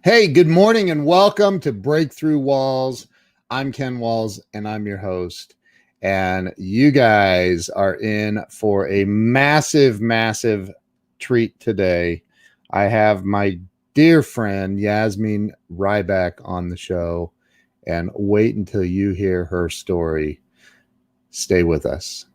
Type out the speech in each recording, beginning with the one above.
Hey, good morning and welcome to Breakthrough Walls. I'm Ken Walls and I'm your host. And you guys are in for a massive, massive treat today. I have my dear friend Yasmine Ryback on the show, and wait until you hear her story. Stay with us.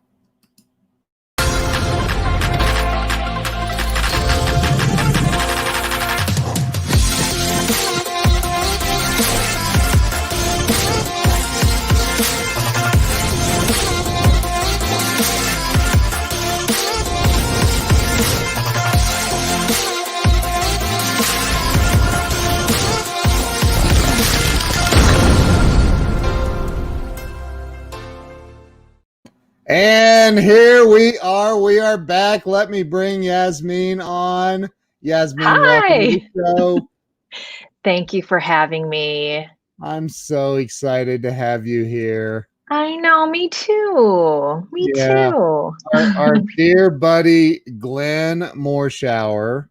And here we are. We are back. Let me bring Yasmine on. Yasmine, welcome to the Hi. show. Thank you for having me. I'm so excited to have you here. I know, me too. Me Yeah, too. our dear buddy Glenn Morshower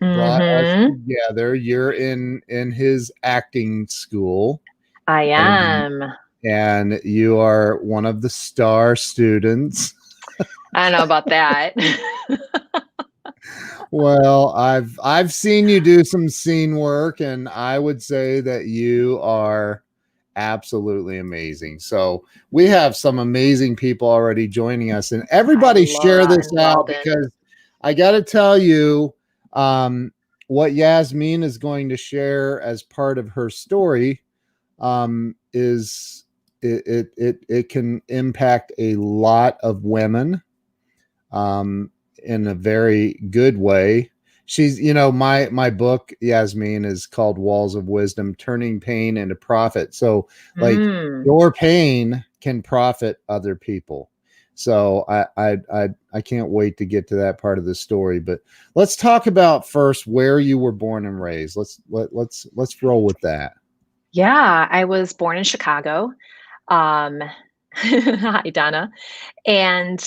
brought us Mm-hmm. together. You're in his acting school, I and am. and you are one of the star students. I don't know about that. Well, I've seen you do some scene work, and I would say that you are absolutely amazing. So we have some amazing people already joining us, and I everybody love share this Ron out Walden. because I got to tell you, what Yasmine is going to share as part of her story is it can impact a lot of women in a very good way. She's, my book, Yasmine, is called Walls of Wisdom: Turning Pain into Profit. So, like, Mm. your pain can profit other people. So I can't wait to get to that part of the story. But let's talk about first where you were born and raised. Let's roll with that. Yeah, I was born in Chicago. Um, hi, Donna. And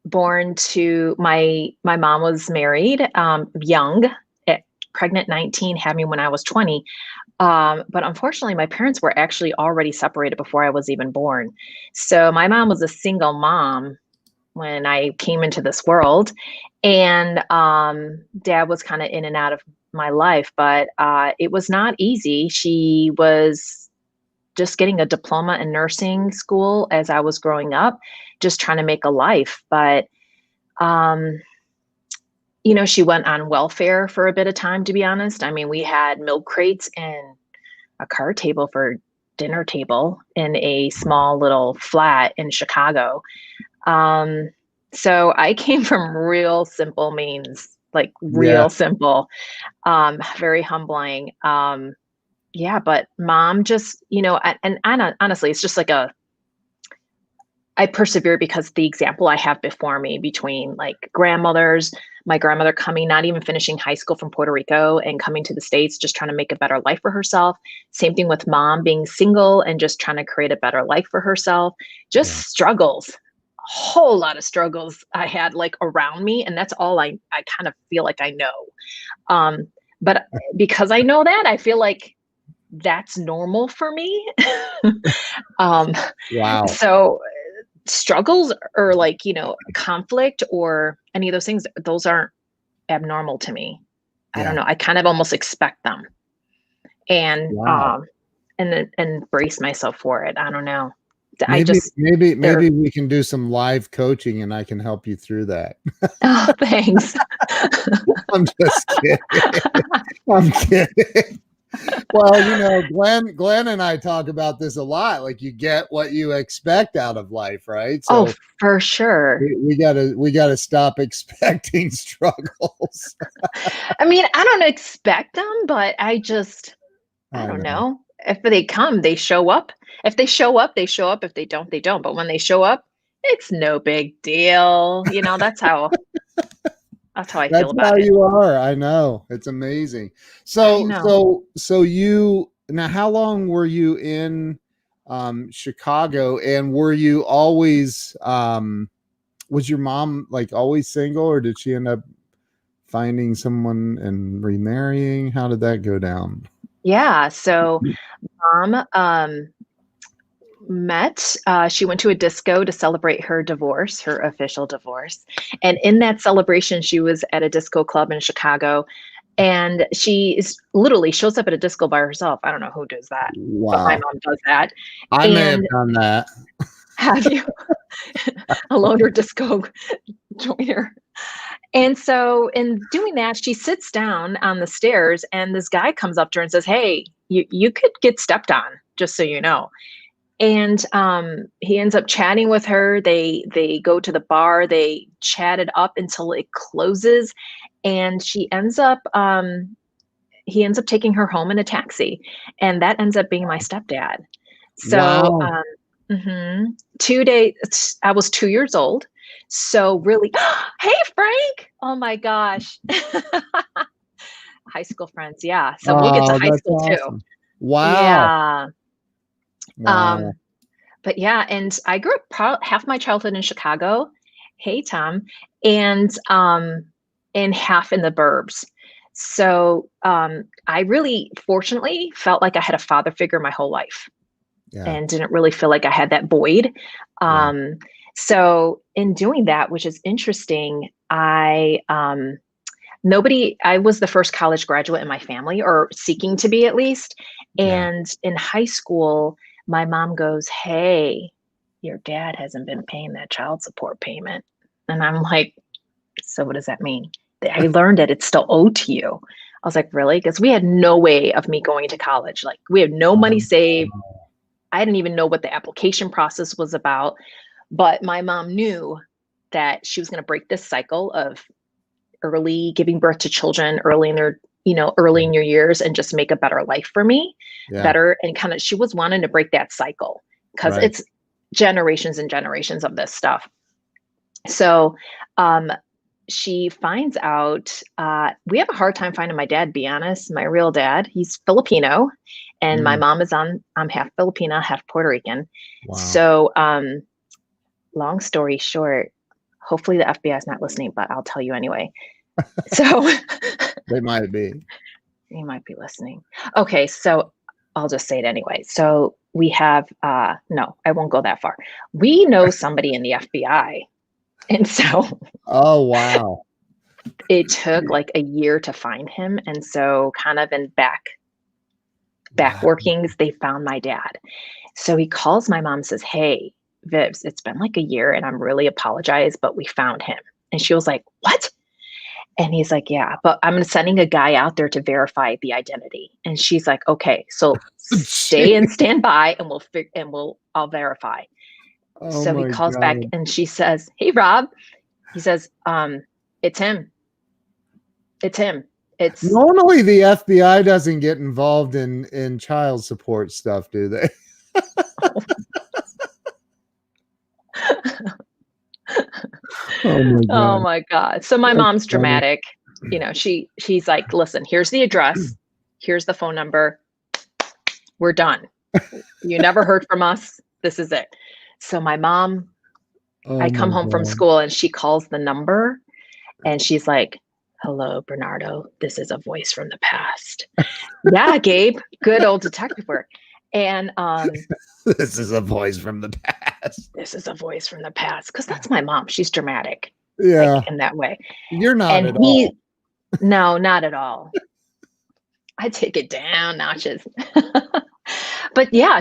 born to my mom was married, young, pregnant 19, had me when I was 20. But unfortunately, my parents were actually already separated before I was even born. So my mom was a single mom when I came into this world, and dad was kind of in and out of my life, but it was not easy. She was just getting a diploma in nursing school as I was growing up, just trying to make a life. But um, she went on welfare for a bit of time, to be honest. I mean, we had milk crates and a card table for dinner table in a small little flat in Chicago. Um, so I came from real simple means, like Yeah. real simple, very humbling. Yeah, but mom just, and honestly, it's just like I persevere because the example I have before me between like grandmothers, my grandmother coming, not even finishing high school from Puerto Rico and coming to the States, just trying to make a better life for herself. Same thing with mom being single and just trying to create a better life for herself. Yeah. Just struggles, a whole lot of struggles I had like around me. And that's all I kind of feel like I know. Um, but because I know that, I feel like that's normal for me. um, Wow. so struggles or like conflict or any of those things, those aren't abnormal to me. I don't Yeah. know, I kind of almost expect them, and Wow. and brace myself for it. I don't know, I Maybe, just maybe, they're maybe we can do some live coaching and I can help you through that. oh, thanks. I'm just kidding. I'm kidding. Well, Glenn and I talk about this a lot. Like, you get what you expect out of life, right? Oh, So for sure. we gotta stop expecting struggles. I mean, I don't expect them, but I I don't know. know, if they come, they show up. If they show up, they show up. If they don't, they don't. But when they show up, it's no big deal. That's how I feel That's about how it. you are. I know. It's amazing. I So know. so so you now, how long were you in Chicago, and were you always was your mom like always single, or did she end up finding someone and remarrying? How did that go down? Yeah. So mom met, she went to a disco to celebrate her divorce, her official divorce. And in that celebration, she was at a disco club in Chicago. And she is literally shows up at a disco by herself. I don't know who does that, but my Wow. mom does that. I may have And done that. have you a loner disco joiner? And so in doing that, she sits down on the stairs and this guy comes up to her and says, "Hey, you could get stepped on, just so you know." And he ends up chatting with her. They go to the bar. They chatted up until it closes, and he ends up taking her home in a taxi, and that ends up being my stepdad. So Wow. 2 days, I was 2 years old. So really, hey Frank! Oh my gosh, high school friends. Yeah. So we'll get to Oh, high that's school too. awesome. Wow. Yeah. Wow. But yeah, and I grew up half my childhood in Chicago. Hey, Tom, and half in the burbs. So I really, fortunately, felt like I had a father figure my whole life, Yeah. and didn't really feel like I had that void. Yeah. So in doing that, which is interesting, I was the first college graduate in my family, or seeking to be at least. Yeah. And in high school, my mom goes, "Hey, your dad hasn't been paying that child support payment." And I'm like, "So what does that mean?" "I learned that it's still owed to you." I was like, "Really?" Because we had no way of me going to college. Like, we had no money saved. I didn't even know what the application process was about. But my mom knew that she was going to break this cycle of early giving birth to children early in their, early in your years, and just make a better life for me, Yeah. better. And kind of, she was wanting to break that cycle, because Right. it's generations and generations of this stuff. So she finds out, we have a hard time finding my dad, to be honest, my real dad. He's Filipino, and my mom is I'm half Filipina, half Puerto Rican. Wow. So long story short, hopefully the FBI is not listening, but I'll tell you anyway. So They might be. he might be listening. Okay, so I'll just say it anyway. So we have no, I won't go that far. We know somebody in the FBI. And so Oh, wow. it took like a year to find him. And so kind of in back workings, they found my dad. So he calls my mom and says, "Hey, Vivs, it's been like a year and I'm really apologize, but we found him." And she was like, "What?" And he's like, "Yeah, but I'm sending a guy out there to verify the identity." And she's like, "Okay, so stay and stand by, and I'll verify." Oh, So he my calls back God. and she says, "Hey, Rob." He says, "It's him. It's him. It's." Normally, the FBI doesn't get involved in child support stuff, do they? Oh, my Oh God. my God. So my That's mom's funny. dramatic. She's like, "Listen, here's the address. Here's the phone number. We're done. You never heard from us. This is it." So my mom, Oh, I come my home from God. school and she calls the number and she's like, "Hello, Bernardo. This is a voice from the past." Yeah, Gabe, good old detective work. And This is a voice from the past. this is a voice from the past, because that's my mom. She's dramatic, Yeah. like in that way. You're not And at all. no, not at all. I take it down notches. But yeah,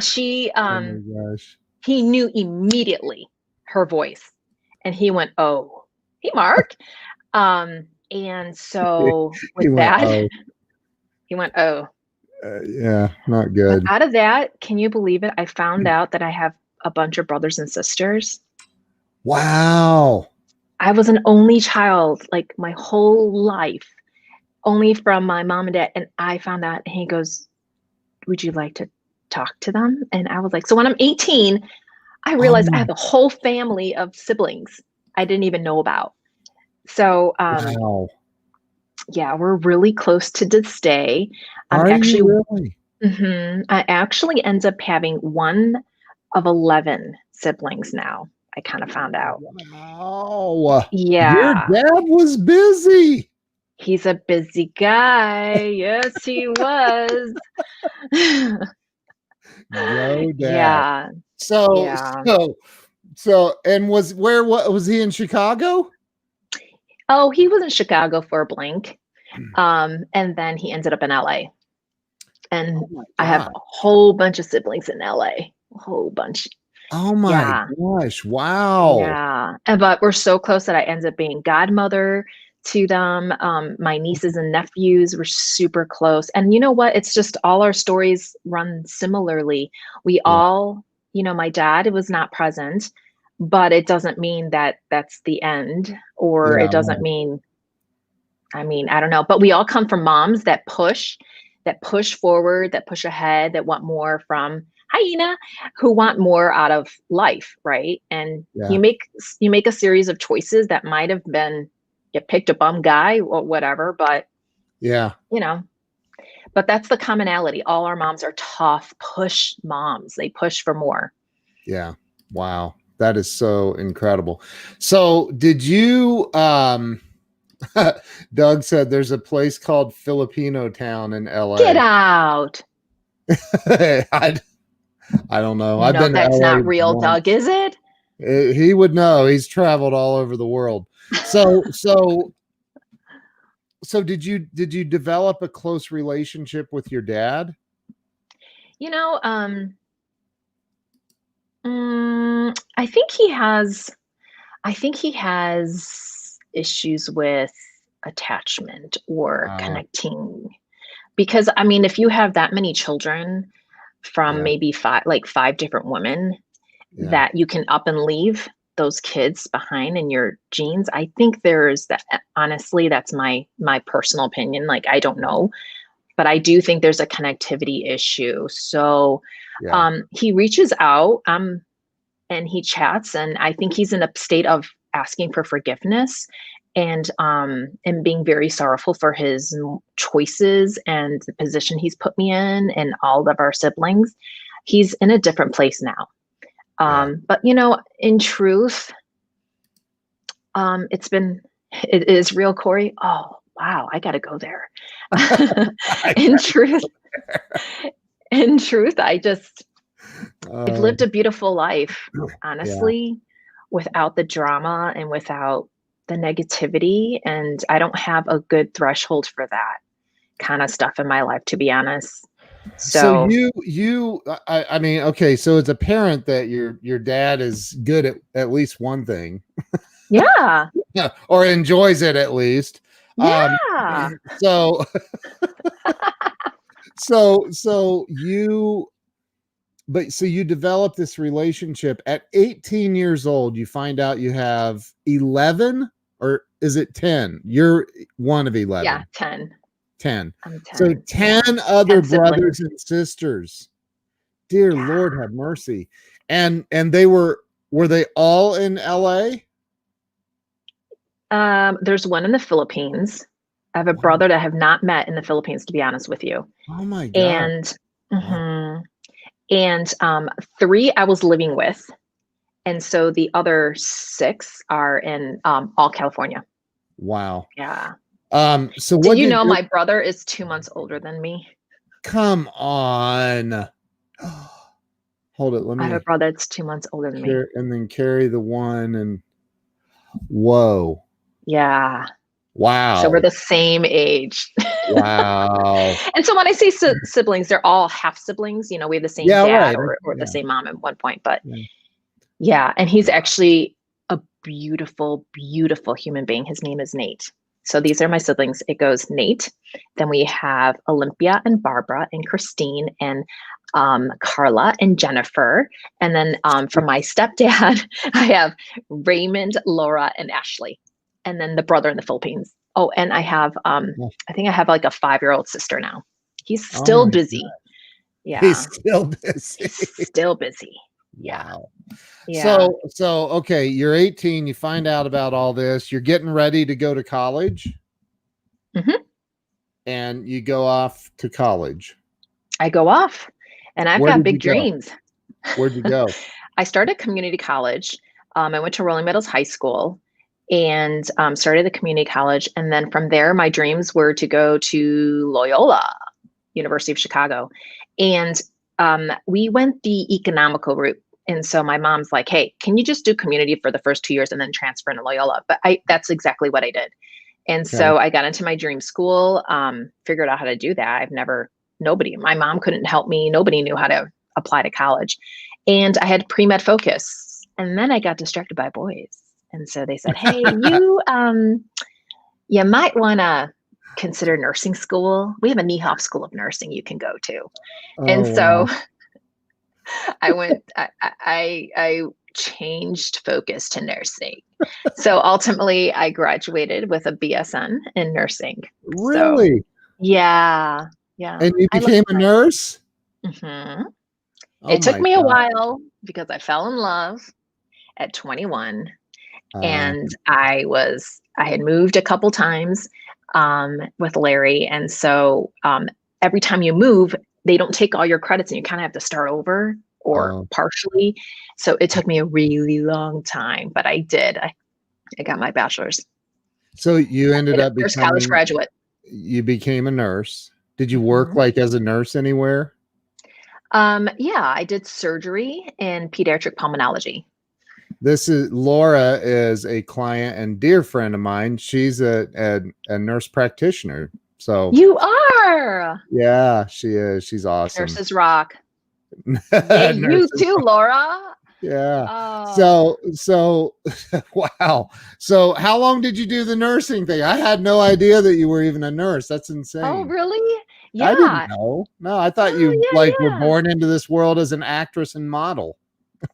Oh, my gosh. he knew immediately her voice, and he went, "Oh, hey, Mark." And so He with went, that, "Oh, he went, "Oh." yeah, not But good." out of that, can you believe it? I found out that I have a bunch of brothers and sisters. Wow. I was an only child, like my whole life, only from my mom and dad. And I found out, and he goes, "Would you like to talk to them?" And I was like, so when I'm 18, I realized I Oh, have a whole family of siblings I didn't even know about. So wow. yeah, we're really close to this day. I'm Are actually, you really? I actually end up having one of 11 siblings now. I kind of found out. Wow. Your Yeah, dad was busy. He's a busy guy. Yes, he was. Go dad. Yeah, So yeah. so and what was he in Chicago? Oh, he was in Chicago for a blink. And then he ended up in LA. Oh And my I have God. a whole bunch of siblings in LA. A whole bunch. Oh my Yeah. gosh. Wow. Yeah. But we're so close that I ended up being godmother to them. My nieces and nephews were super close. And you know what? It's just all our stories run similarly. We Yeah. all, my dad was not present, but it doesn't mean that that's the end, or Yeah. it doesn't mean, I don't know, but we all come from moms that push forward, that push ahead, that want more from hyena, who want more out of life, right? And Yeah. you make a series of choices that might have been you picked a bum guy or whatever, but Yeah. you know, but that's the commonality. All our moms are tough, push moms. They push for more. Yeah. Wow. That is so incredible. So did you Doug said there's a place called Filipino Town in Get LA. out. I, I don't know. I've No, been to that's LA not real, Doug, once. is it? He would know. He's traveled all over the world. So did you develop a close relationship with your dad? You know, I think he has issues with attachment or Uh, connecting. Because if you have that many children from yeah, maybe five different women yeah, that you can up and leave those kids behind in your genes, I think there's that. Honestly, that's my personal opinion. Like, I don't know, but I do think there's a connectivity issue. So yeah. he reaches out. And he chats, and I think he's in a state of asking for forgiveness and being very sorrowful for his choices and the position he's put me in and all of our siblings. He's in a different place now. Yeah. But in truth, it is real, Corey. Oh wow, I gotta go there. I in got truth, in truth, I've uh, lived a beautiful life, yeah. honestly, without the drama and without the negativity. And I don't have a good threshold for that kind of stuff in my life, to be honest. So So, I mean, okay, so it's apparent that your dad is good at least one thing. yeah, Yeah, or enjoys it at least. Um, yeah. so so you develop this relationship at 18 years old. You find out you have 11, or is it 10? You're one of Yeah, 11. 10. 10. I'm So 10. Yeah. 10 other 10 brothers siblings. and sisters. Dear Yeah. Lord have mercy. And were they all in LA? There's one in the Philippines. I have a Wow. brother that I have not met in the Philippines, to be honest with you. Oh my God. And, Wow. mhm. And three I was living with. And so the other six are in all California. Wow. Yeah. So Did what you did know your my brother is 2 months older than me? come on? Hold it. Let I have a me brother that's 2 months older than me. carry and then carry the one and whoa. Yeah. So we're Wow. the same age. Wow. And so when I say siblings, they're all half siblings. We have the same Yeah, dad right. or the Yeah. same mom at one point. But Yeah. yeah, and he's actually a beautiful, beautiful human being. His name is Nate. So these are my siblings. It goes Nate. Then we have Olympia and Barbara and Christine and Carla and Jennifer. And then from my stepdad, I have Raymond, Laura, and Ashley. And then the brother in the Philippines. Oh, and I think I have like a 5-year-old sister now. He's Oh still my busy. God. He's Yeah, still busy. he's still busy. Yeah, Wow. yeah. So okay, you're 18, you find out about all this, you're getting ready to go to college, Hmm. and you go off to college. I go off and I've Where got did you big go? dreams. Where'd you go? I started community college. I went to Rolling Meadows High School and started the community college. And then from there, my dreams were to go to Loyola, University of Chicago. And we went the economical route. And so my mom's like, hey, can you just do community for the first 2 years and then transfer into Loyola? But that's exactly what I did. And Okay. so I got into my dream school, figured out how to do that. My mom couldn't help me. Nobody knew how to apply to college. And I had pre-med focus. And then I got distracted by boys. And so they said, hey, you might want to consider nursing school. We have a Niehoff School of Nursing you can go to. And so I changed focus to nursing. So ultimately I graduated with a BSN in nursing. Really? So, yeah. And you became a nurse? Mm-hmm. Oh it took me God. a while because I fell in love at 21. And I had moved a couple times with Larry. And so every time you move, they don't take all your credits and you kind of have to start over or partially. So it took me a really long time, but I did. I got my bachelor's. So you ended up becoming college graduate. You became a nurse. Did you work like as a nurse anywhere? Yeah, I did surgery and pediatric pulmonology. Laura is a client and dear friend of mine. She's a nurse practitioner. So you are. Yeah, she is. She's awesome. Nurses rock. Yeah, you too, Laura. Yeah. So wow. So how long did you do the nursing thing? I had no idea that you were even a nurse. That's insane. Oh, really? Yeah. I didn't know. No, I thought you were born into this world as an actress and model.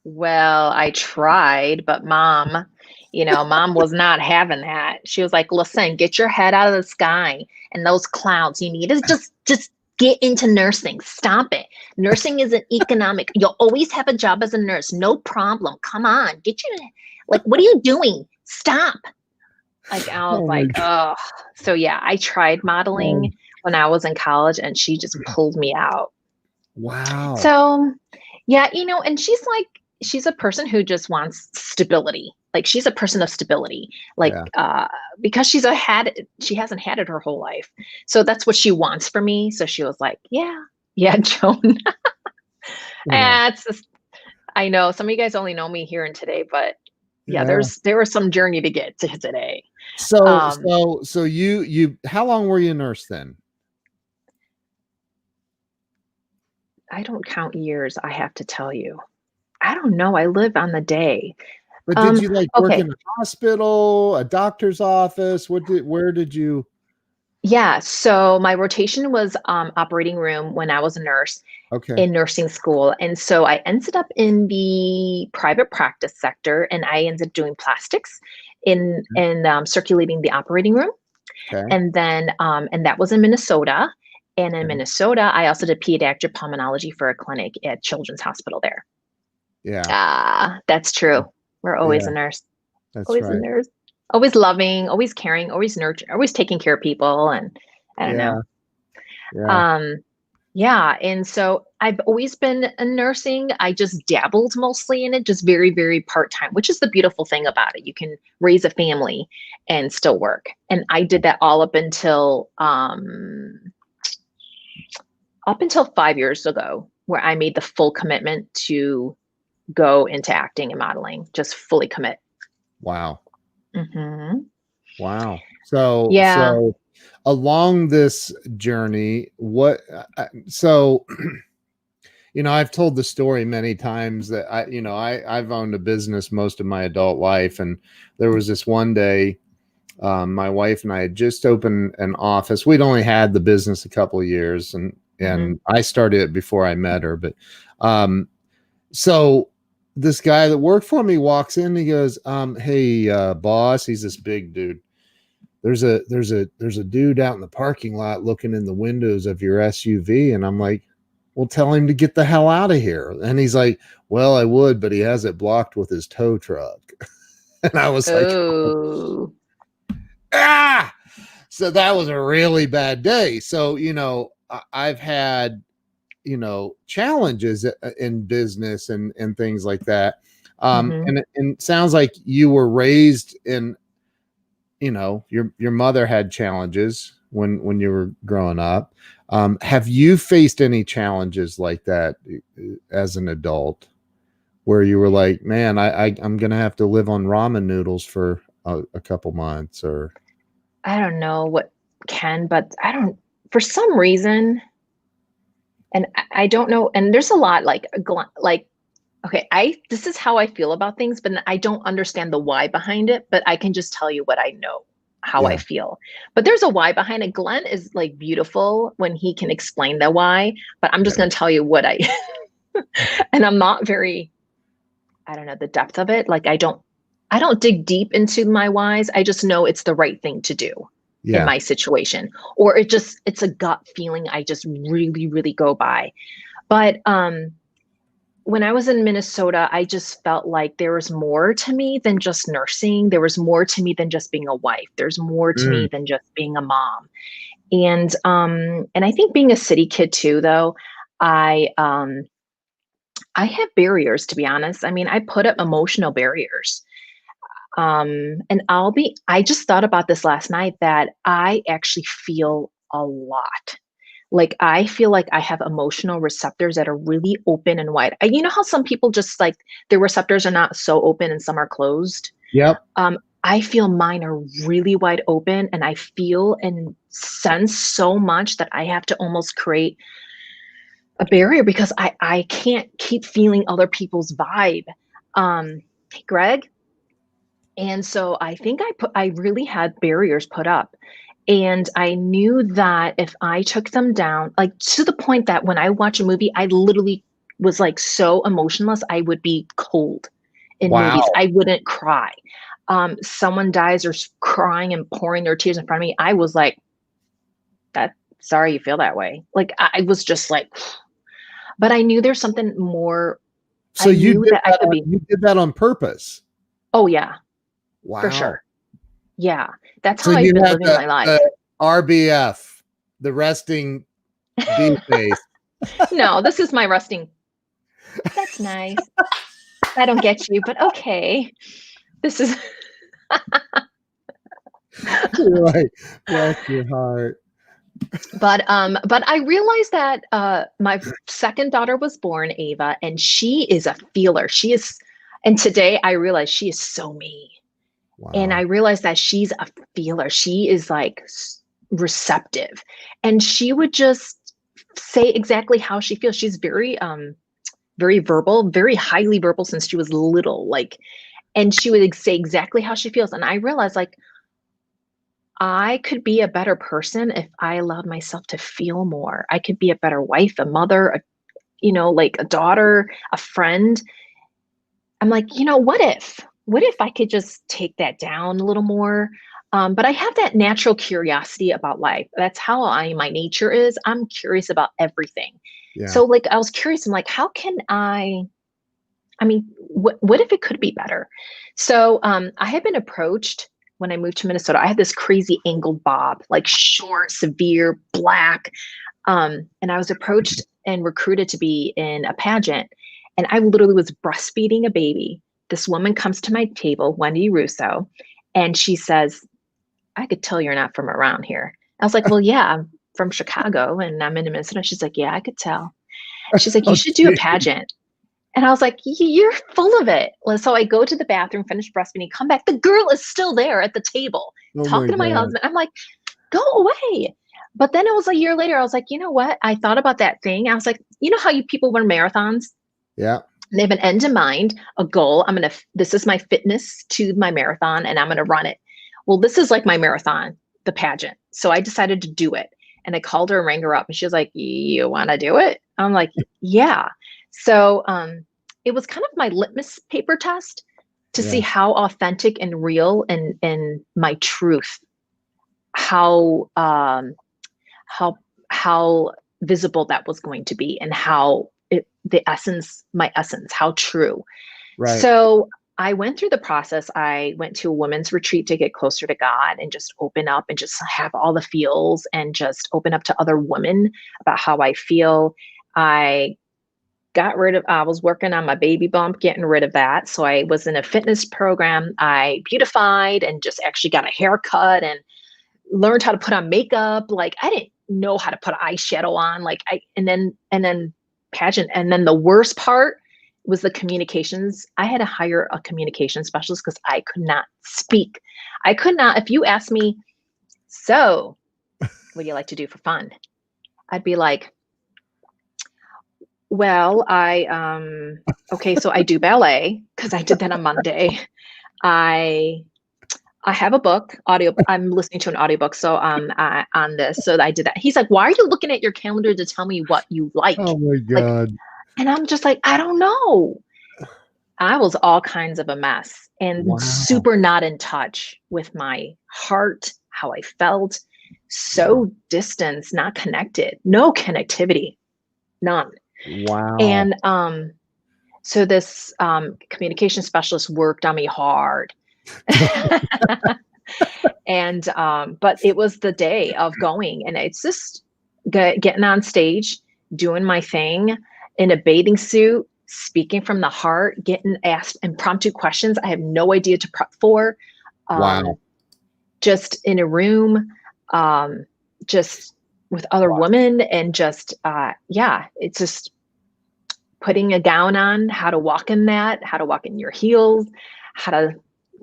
Well, I tried, but mom was not having that. She was like, listen, get your head out of the sky and those clouds. You need is just get into nursing. Stop it. Nursing isn't economic. You'll always have a job as a nurse. No problem. Come on. What are you doing? Stop. I was oh. So yeah, I tried modeling when I was in college and she just pulled me out. Wow. So yeah, and she's a person who just wants stability. Like she's a person of stability, because she hasn't had it her whole life. So that's what she wants for me. So she was like, yeah, Joan. It's just, I know some of you guys only know me here and today, but there was some journey to get to today. So you how long were you a nurse then? I don't count years, I have to tell you. I don't know. I live on the day. But did you work in a hospital, a doctor's office? Where did you? Yeah. So my rotation was operating room when I was a nurse in nursing school. And so I ended up in the private practice sector and I ended up doing plastics in circulating the operating room. Okay. And then, and that was in Minnesota. And in Minnesota, I also did pediatric pulmonology for a clinic at Children's Hospital there. Yeah. That's true. We're always a nurse. That's always right. a nurse. Always loving, always caring, always nurturing, always taking care of people. And I don't know. Yeah. And so I've always been a nursing. I just dabbled mostly in it, just very, very part-time, which is the beautiful thing about it. You can raise a family and still work. And I did that all up until 5 years ago, where I made the full commitment to go into acting and modeling, just fully commit. Wow. Mm-hmm. Wow. So along this journey, I've told the story many times that I've owned a business most of my adult life. And there was this one day, my wife and I had just opened an office. We'd only had the business a couple of years and I started it before I met her. But, so this guy that worked for me walks in and he goes, hey, boss, he's this big dude. There's a dude out in the parking lot looking in the windows of your SUV. And I'm like, well, tell him to get the hell out of here. And he's like, well, I would, but he has it blocked with his tow truck. And I was like, oh. So that was a really bad day. So, I've had, challenges in business and things like that. And it sounds like you were raised in your mother had challenges when you were growing up. Have you faced any challenges like that as an adult, where you were like, man, I'm gonna have to live on ramen noodles for a couple months? Or I don't know what can, but I don't, for some reason, and I don't know, and there's a lot like, okay, this is how I feel about things, but I don't understand the why behind it, but I can just tell you what I know, how I yeah, feel. But there's a why behind it. Glenn is like beautiful when he can explain the why, but I'm just yeah, going to tell you what I and I'm not very, I don't know the depth of it. Like I don't dig deep into my whys. I just know it's the right thing to do in yeah. my situation, or it's a gut feeling I just really really go by. But when I was in Minnesota, I just felt like there was more to me than just nursing. There was more to me than just being a wife. There's more to Mm, me than just being a mom. And I think being a city kid too, though, I I have barriers, to be honest. I mean, I put up emotional barriers. And I just thought about this last night that I actually feel a lot. Like I feel like I have emotional receptors that are really open and wide. You know how some people just like their receptors are not so open and some are closed? yep. I feel mine are really wide open and I feel and sense so much that I have to almost create a barrier because I can't keep feeling other people's vibe. Hey, Greg. And so I think I really had barriers put up. And I knew that if I took them down, like to the point that when I watch a movie, I literally was like so emotionless, I would be cold in movies. Wow. I wouldn't cry. Someone dies or crying and pouring their tears in front of me. I was like, that sorry you feel that way. Like I was just like, but I knew there's something more. So I knew that I could be, you did that on purpose. oh yeah, for Wow. sure. Yeah. That's So how I've you been had living my life. the RBF, the resting bee face. No, this is my resting. That's nice. I don't get you, but okay. This is You're like, bless your heart. but I realized that my second daughter was born, Ava, and she is a feeler. She is, and today I realize she is so me. And I Wow. realized that she's a feeler. She is like receptive. And she would just say exactly how she feels. She's very verbal, very highly verbal since she was little. Like, and she would say exactly how she feels. And I realized like I could be a better person if I allowed myself to feel more. I could be a better wife, a mother, like a daughter, a friend. I'm like, what if? What if I could just take that down a little more? But I have that natural curiosity about life. That's how my nature is. I'm curious about everything. Yeah. So like I was curious, I'm like, how can I mean, what if it could be better? So I had been approached when I moved to Minnesota. I had this crazy angled bob, like short, severe, black. And I was approached and recruited to be in a pageant. And I literally was breastfeeding a baby. This woman comes to my table, Wendy Russo, and she says, I could tell you're not from around here. I was like, well, yeah, I'm from Chicago and I'm in Minnesota. She's like, yeah, I could tell. She's like, you Oh, should do a gee. pageant. And I was like, you're full of it. Well, so I go to the bathroom, finish breastfeeding, come back. The girl is still there at the table Oh my talking to my God. husband. I'm like, go away. But then it was a year later. I was like, you know what? I thought about that thing. I was like, you know how you people run marathons? Yeah. They have an end in mind, a goal. This is my fitness to my marathon and I'm going to run it. Well, this is like my marathon, the pageant. So I decided to do it. And I called her and rang her up and she was like, you want to do it? I'm like, yeah. So it was kind of my litmus paper test to see Yeah. how authentic and real and my truth, how how how visible that was going to be and how my essence, how true. Right. So I went through the process. I went to a women's retreat to get closer to God and just open up and just have all the feels and just open up to other women about how I feel. I I was working on my baby bump, getting rid of that. So I was in a fitness program. I beautified and just actually got a haircut and learned how to put on makeup. Like I didn't know how to put eyeshadow on. And then pageant. And then the worst part was the communications. I had to hire a communication specialist because I could not speak. I could not, if you asked me, so what do you like to do for fun? I'd be like, well, okay, so I do ballet because I did that on Monday. I I have a book, audio. I'm listening to an audiobook, so on this. So I did that. He's like, "Why are you looking at your calendar to tell me what you like?" Oh my Like, God. and I'm just like, "I don't know." I was all kinds of a mess and Wow. super not in touch with my heart, how I felt, so distant, not connected, no connectivity, none. Wow. And so this communication specialist worked on me hard. And but it was the day of going, and it's just getting on stage, doing my thing in a bathing suit, speaking from the heart, getting asked impromptu questions I have no idea to prep for, um, Wow. just in a room, just with other Wow. women, and just yeah, it's just putting a gown on, how to walk in that, how to walk in your heels, how to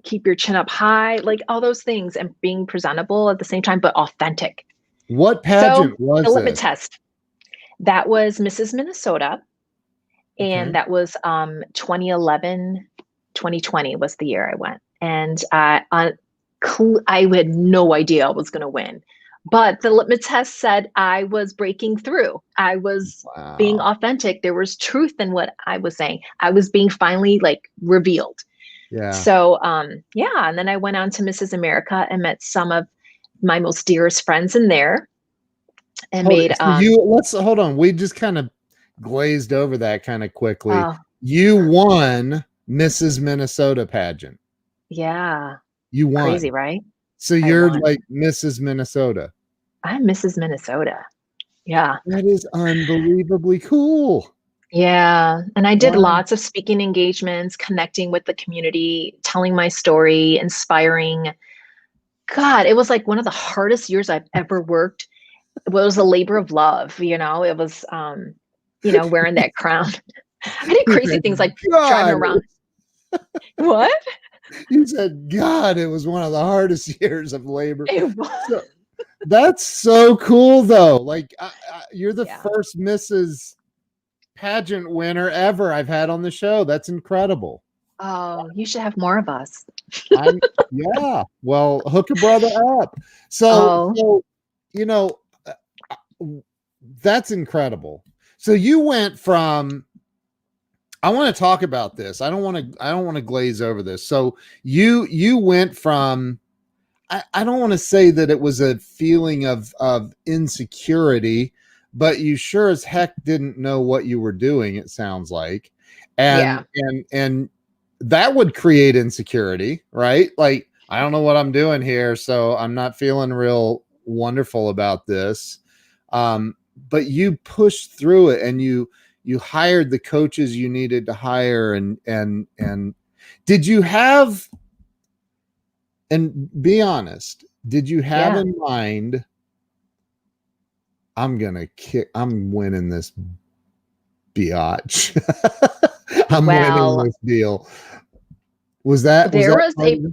keep your chin up high, like all those things, and being presentable at the same time, but authentic. What So pageant the was litmus this? test, that was Mrs. Minnesota. Okay. And that was 2011, 2020 was the year I went. And I had no idea I was going to win. But the litmus test said I was breaking through. I was being Wow. authentic. There was truth in what I was saying. I was being finally like revealed. Yeah. So yeah, and then I went on to Mrs. America and met some of my most dearest friends in there and Hold made it. So let's hold on. We just kind of glazed over that kind of quickly. uh You won Mrs. Minnesota pageant. yeah, You crazy, won. right? So I you're won. like Mrs. Minnesota. I'm Mrs. Minnesota. Yeah. That is unbelievably cool. Yeah. And I did Wow. lots of speaking engagements, connecting with the community, telling my story, inspiring. God, it was like one of the hardest years I've ever worked. It was a labor of love, It was wearing that crown. I did You crazy said, things like driving God, around. What? you said, God, it was one of the hardest years of labor. It was. So that's so cool, though. Like, you're the Yeah. first Mrs. Pageant winner ever I've had on the show. That's incredible. Oh, you should have more of us. I'm, yeah. Well, hook a brother up. So, Oh, so you know, uh, that's incredible. So you went from, I want to talk about this. I don't want to glaze over this. So you went from, I don't want to say that it was a feeling of insecurity, but you sure as heck didn't know what you were doing, it sounds like. yeah. And that would create insecurity, right? Like, I don't know what I'm doing here, so I'm not feeling real wonderful about this. But you pushed through it, and you hired the coaches you needed to hire, and did you have, and be honest, did you have Yeah. in mind, I'm winning this biatch. I'm winning Well, this deal. Was there that was part a of it?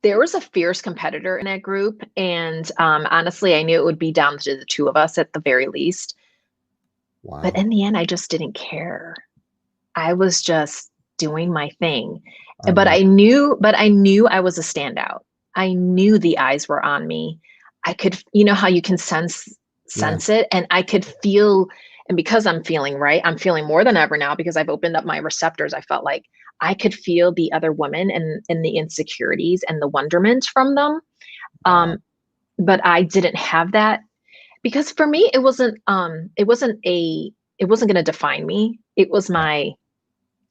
there was a fierce competitor in that group, and honestly, I knew it would be down to the two of us at the very least. But Wow. in the end, I just didn't care. I was just doing my thing. I But love I knew I was a standout. I knew the eyes were on me. I could, how you can yeah. sense it, and I could feel, and because I'm feeling right, I'm feeling more than ever now because I've opened up my receptors. I felt like I could feel the other women and the insecurities and the wonderment from them. Wow. Um, but I didn't have that because for me it wasn't going to define me. It was my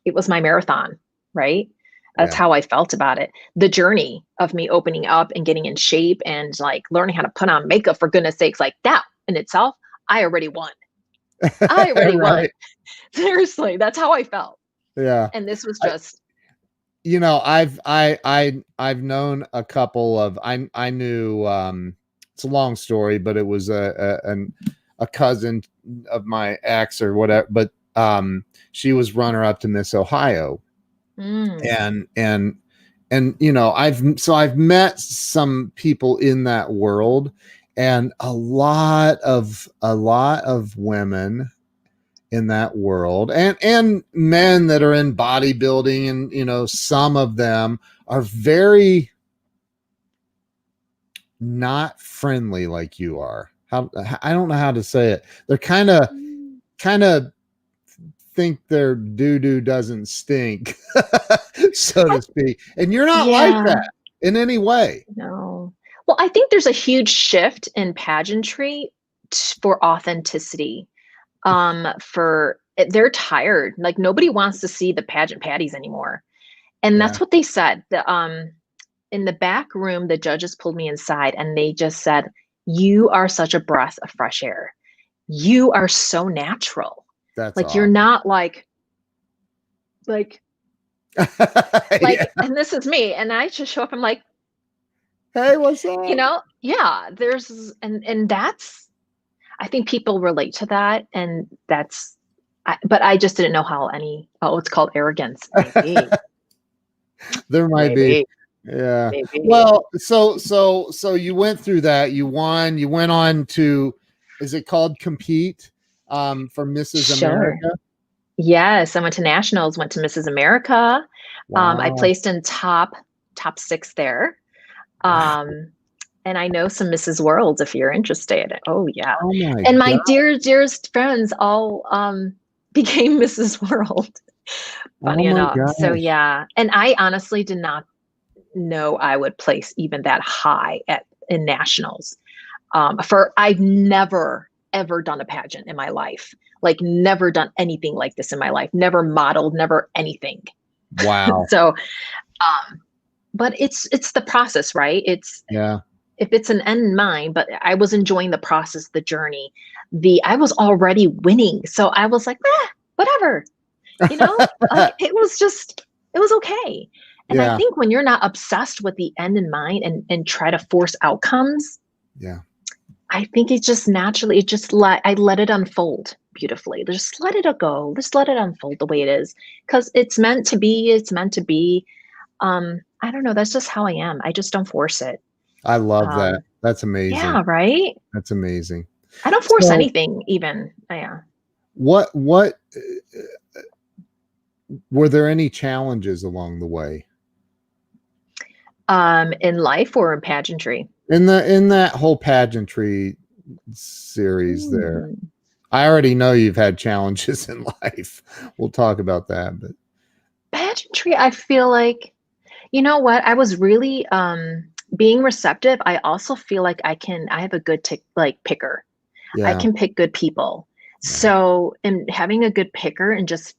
marathon, right? That's Yeah. how I felt about it. The journey of me opening up and getting in shape and like learning how to put on makeup, for goodness sakes, like that in itself, I already won. I already won. Right. Seriously, that's how I felt. Yeah. And this was I, just I've known a couple of I knew it's a long story, but it was a cousin of my ex or whatever, but she was runner up to Miss Ohio. mm, And I've met some people in that world, and a lot of women in that world, and men that are in bodybuilding, and some of them are very not friendly like you are. How I don't know how to say it. They're mm, kind of think their doo-doo doesn't stink, so I to speak, and you're not like yeah, that in any way. no. Well, I think there's a huge shift in pageantry for authenticity. They're tired. Like nobody wants to see the pageant patties anymore. And Yeah. that's what they said. In the back room, the judges pulled me inside and they just said, "You are such a breath of fresh air. You are so natural. That's Like you're awesome. not like Yeah. and this is me." And I just show up, I'm like, Hey, what's up? yeah, and that's I think people relate to that, and but I just didn't know how it's called arrogance. Maybe, There might be. maybe, Yeah. maybe. Well, so you went through that. You won. You went on to, is it called compete for Mrs. Sure. America? Yes, I went to nationals, went to Mrs. America. I Wow. placed in top six there. Wow. Um, and I know some Mrs. Worlds if you're interested. Oh yeah. Oh my And my God. dearest friends all became Mrs. World, Oh funny my enough. So gosh. yeah. And I honestly did not know I would place even that high in nationals. For I've never ever done a pageant in my life. Like never done anything like this in my life. Never modeled, never anything. Wow. So but it's the process, right? It's Yeah. if it's an end in mind, but I was enjoying the process, the journey. I was already winning. So I was like, whatever, you know, like it was okay. And I Yeah. think when you're not obsessed with the end in mind and try to force outcomes, Yeah. I think it just naturally, I let it unfold beautifully. Just let it go. Just let it unfold the way it is. Cause it's meant to be. It's meant to be. I don't know. That's just how I am. I just don't force it. I love that. Um, That's amazing. yeah, right. That's amazing. I don't force So anything even. Yeah. what were there any challenges along the way In life or in pageantry? in that whole pageantry series there? Hmm. I already know you've had challenges in life. We'll talk about that, but Pageantry, I feel like, you know what? I was really being receptive. I also feel like I have a good picker. I yeah, can pick good people. yeah, So, and having a good picker and just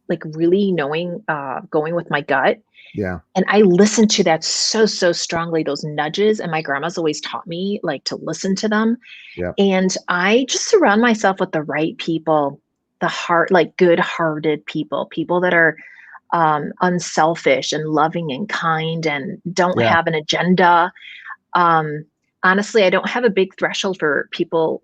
like really knowing, going with my gut. yeah, And I listen to that so, so strongly, those nudges. And my grandma's always taught me like to listen to them. yeah, And I just surround myself with the right people, like good hearted people, people that are unselfish and loving and kind and don't yeah. have an agenda. Um, Honestly, I don't have a big threshold for people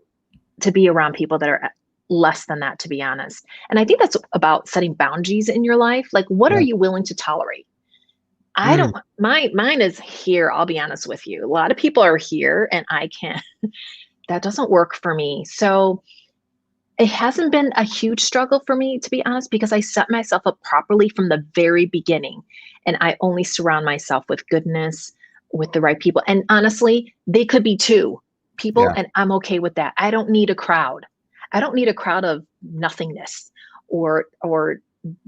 to be around people that are less than that, to be honest. And I think that's about setting boundaries in your life. Like, what are Yeah. you willing to tolerate? I Mm, don't, mine is here. I'll be honest with you. A lot of people are here and I can't, that doesn't work for me. So it hasn't been a huge struggle for me, to be honest, because I set myself up properly from the very beginning. And I only surround myself with goodness, with the right people. And honestly, they could be two people, yeah. and I'm okay with that. I don't need a crowd. I don't need a crowd of nothingness or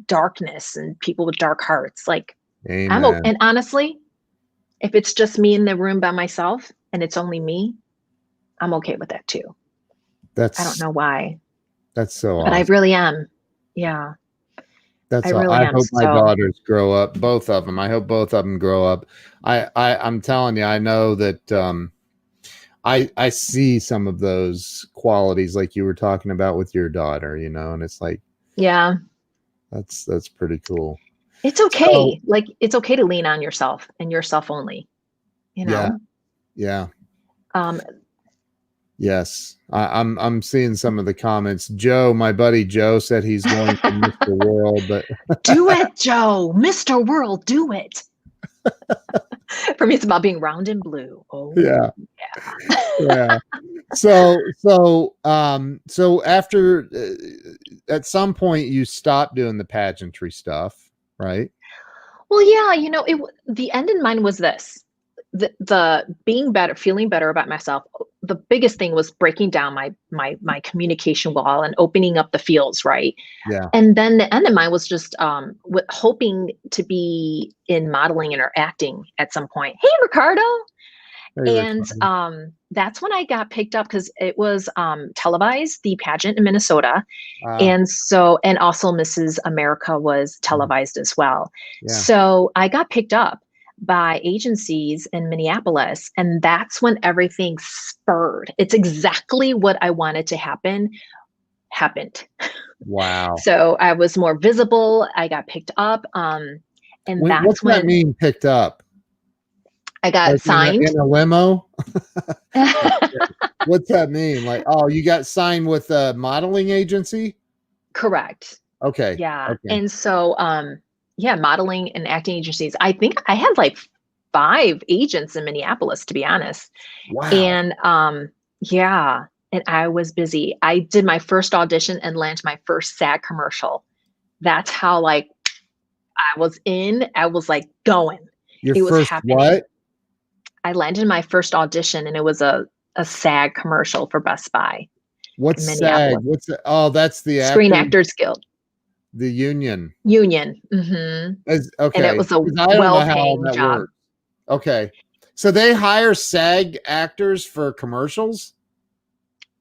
darkness and people with dark hearts. Like Amen. and honestly, if it's just me in the room by myself and it's only me, I'm okay with that too. I don't That's know why, that's so but I awesome. really am. Yeah, I That's all. really I am. hope my So, daughters grow up, both of them. I hope both of them grow up. I'm telling you, I know that I see some of those qualities like you were talking about with your daughter, you know, and it's like, Yeah. that's pretty cool. It's So, okay. Like, it's okay to lean on yourself and yourself only, you yeah, know? yeah. Um, Yes, I'm seeing some of the comments. Joe, my buddy Joe, said he's going for Mr. World, but do it, Joe. Mr. World, do it. For me, it's about being round and blue. Oh, yeah, yeah. yeah. So after at some point you stopped doing the pageantry stuff, right? Well, yeah, the end in mind was this. The being better, feeling better about myself. The biggest thing was breaking down my communication wall and opening up the fields, right? Yeah. And then the end of mine was just hoping to be in modeling and or acting at some point. Hey, Ricardo. Hey, And Ricardo. that's when I got picked up because it was televised, the pageant in Minnesota. Uh, And also Mrs. America was televised as well. yeah. So I got picked up by agencies in Minneapolis, and that's when everything spurred. It's exactly what I wanted to happen happened. Wow. So I was more visible. I got picked up. And What's that's that when mean, picked up? I got Like signed. in a limo? What's that mean? Like, oh, you got signed with a modeling agency? Correct. Okay. Yeah. Okay. And so, yeah, modeling and acting agencies. I think I had like 5 agents in Minneapolis, to be honest. Wow. And yeah, and I was busy. I did my first audition and landed my first SAG commercial. That's how like I was like going. Your It was first happening. what? I landed my first audition and it was a SAG commercial for Best Buy What's in SAG? Minneapolis. What's oh, that's the Screen actors, Actors Guild the union. Union. And it Okay. was a 'Cause I don't know how all well-paying that job. works. Okay. So they hire SAG actors for commercials?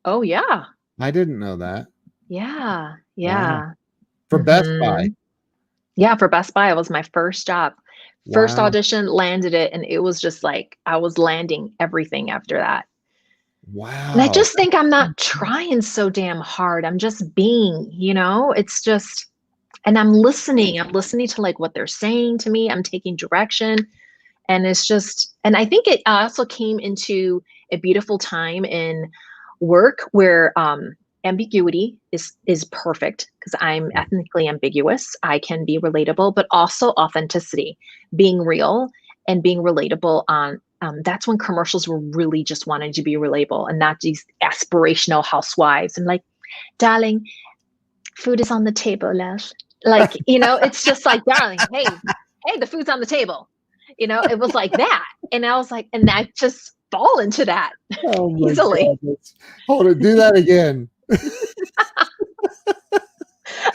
Oh yeah. I didn't know that. Yeah. Wow. Yeah. For Best Buy. Yeah, for Best Buy, it was my first job. First Wow. audition, landed it, and it was just like I was landing everything after that. And I Wow. just think I'm not trying so damn hard. I'm just being, it's just, and I'm listening. I'm listening to like what they're saying to me. I'm taking direction. And it's just, and I think it also came into a beautiful time in work where ambiguity is perfect because I'm ethnically ambiguous. I can be relatable, but also authenticity, being real and being relatable on that's when commercials were really just wanting to be relatable and not these aspirational housewives and like, darling, food is on the table, love. Like, it's just like, darling, hey, the food's on the table. It was like that. And I was like, and I just fall into that Oh my easily. God. Hold it. Do that again.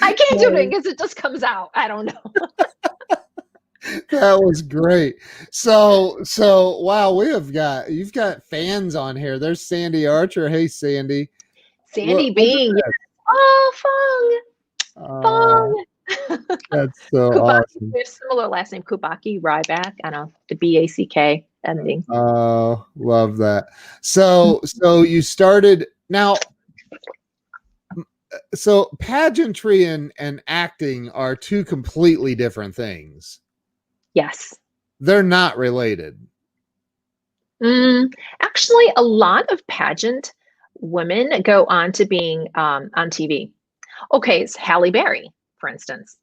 I can't do it because it just comes out. I don't know. That was great. So wow, you've got fans on here. There's Sandy Archer. Hey Sandy. Sandy Look at Bean. that. Yes. Oh, Fong. That's so Kubaki. awesome. We have similar last name, Kubaki, Ryback. I know the BACK ending. Oh, love that. So you started now. So pageantry and acting are two completely different things. Yes. They're not related. Actually, a lot of pageant women go on to being on TV. Okay, it's Halle Berry, for instance.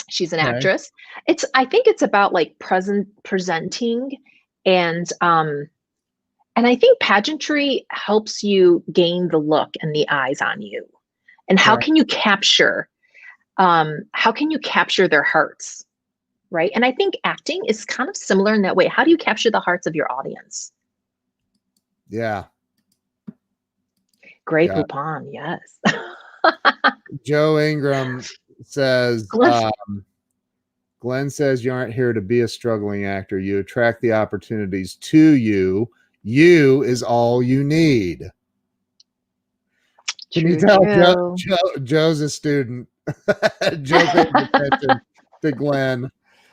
She's an Okay. actress. I think it's about like presenting and I think pageantry helps you gain the look and the eyes on you. And how Right. can you capture their hearts? Right. And I think acting is kind of similar in that way. How do you capture the hearts of your audience? Yeah. Grey Yeah. Poupon, yes. Joe Ingram says, Glenn says you aren't here to be a struggling actor. You attract the opportunities to you. You is all you need. Can you tell Joe's a student? Joe pays attention to Glenn.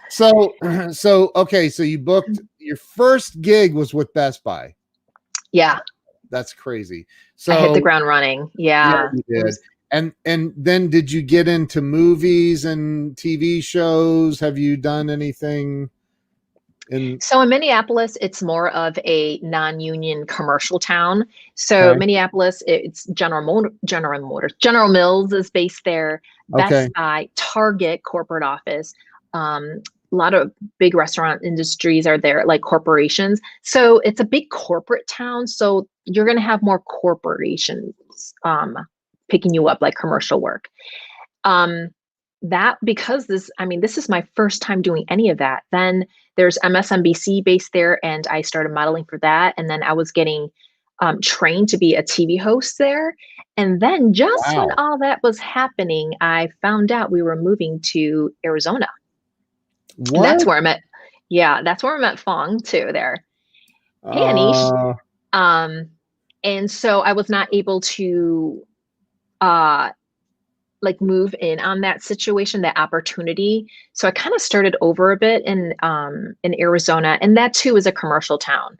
So okay, so you booked your first gig was with Best Buy. Yeah. That's crazy. I hit the So ground running. yeah, Yeah. you It did. was And then did you get into movies and TV shows? Have you done anything in So in Minneapolis, it's more of a non-union commercial town. So okay. Minneapolis, it's General Motors, General Mills is based there, Okay. Best Buy, Target corporate office. A lot of big restaurant industries are there, like corporations. So it's a big corporate town. So you're going to have more corporations picking you up like commercial work. Um, that because this, I mean, this is my first time doing any of that. Then there's MSNBC based there, and I started modeling for that. And then I was getting trained to be a TV host there. And then just when Wow. all that was happening, I found out we were moving to Arizona. And that's What? where I met, yeah, that's where I met Fong too there. Hey, Anish. Uh Um, and so I was not able to uh like move in on that situation, that opportunity. So I kind of started over a bit in Arizona, and that too is a commercial town.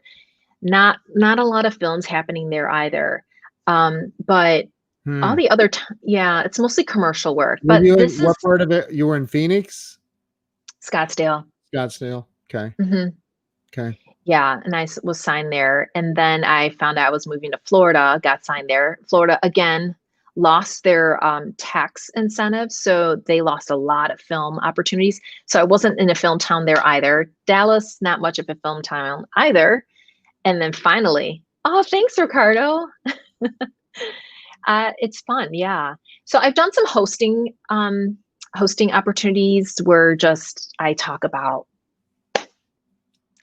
Not a lot of films happening there either. But all hmm. the other yeah, it's mostly commercial work. Were But you in this is what part of it? You were in Phoenix? Scottsdale. Scottsdale. Okay. Hmm. Okay. Yeah, and was signed there. And then I found out I was moving to Florida, got signed there. Florida again lost their tax incentives, so they lost a lot of film opportunities. So I wasn't in a film town there either. Dallas, not much of a film town either. And then finally, oh, thanks, Ricardo. It's fun, yeah. So I've done some hosting opportunities where just I talk about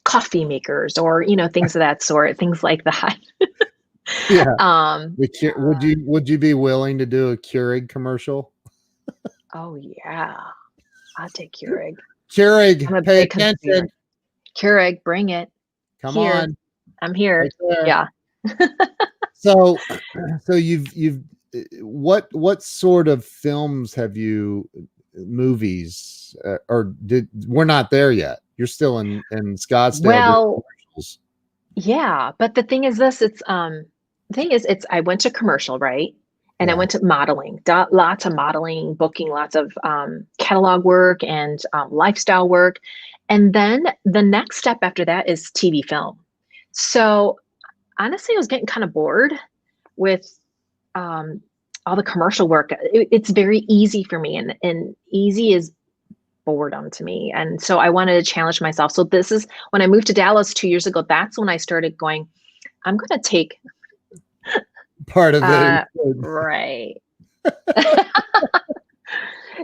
coffee makers or things of that sort, things like that. Yeah. um Would you be willing to do a Keurig commercial? oh yeah, I'll take Keurig. I'm Keurig, a pay big consumer. attention. Keurig, bring it Come here. on. I'm here. Right there. Yeah. So so you've what sort of films have you movies or did we're not there yet. You're still in Scottsdale doing Well, commercials. yeah, but the thing is this, the thing is it's I went to commercial, right? And I Yeah. went to modeling, lots of modeling, booking lots of catalog work and lifestyle work. And then the next step after that is TV film. So honestly, I was getting kind of bored with um, all the commercial work. It's very easy for me, and easy is boredom to me. And so I wanted to challenge myself. So this is when I moved to Dallas 2 years ago. That's when I started going, I'm going to take, Part of it. right.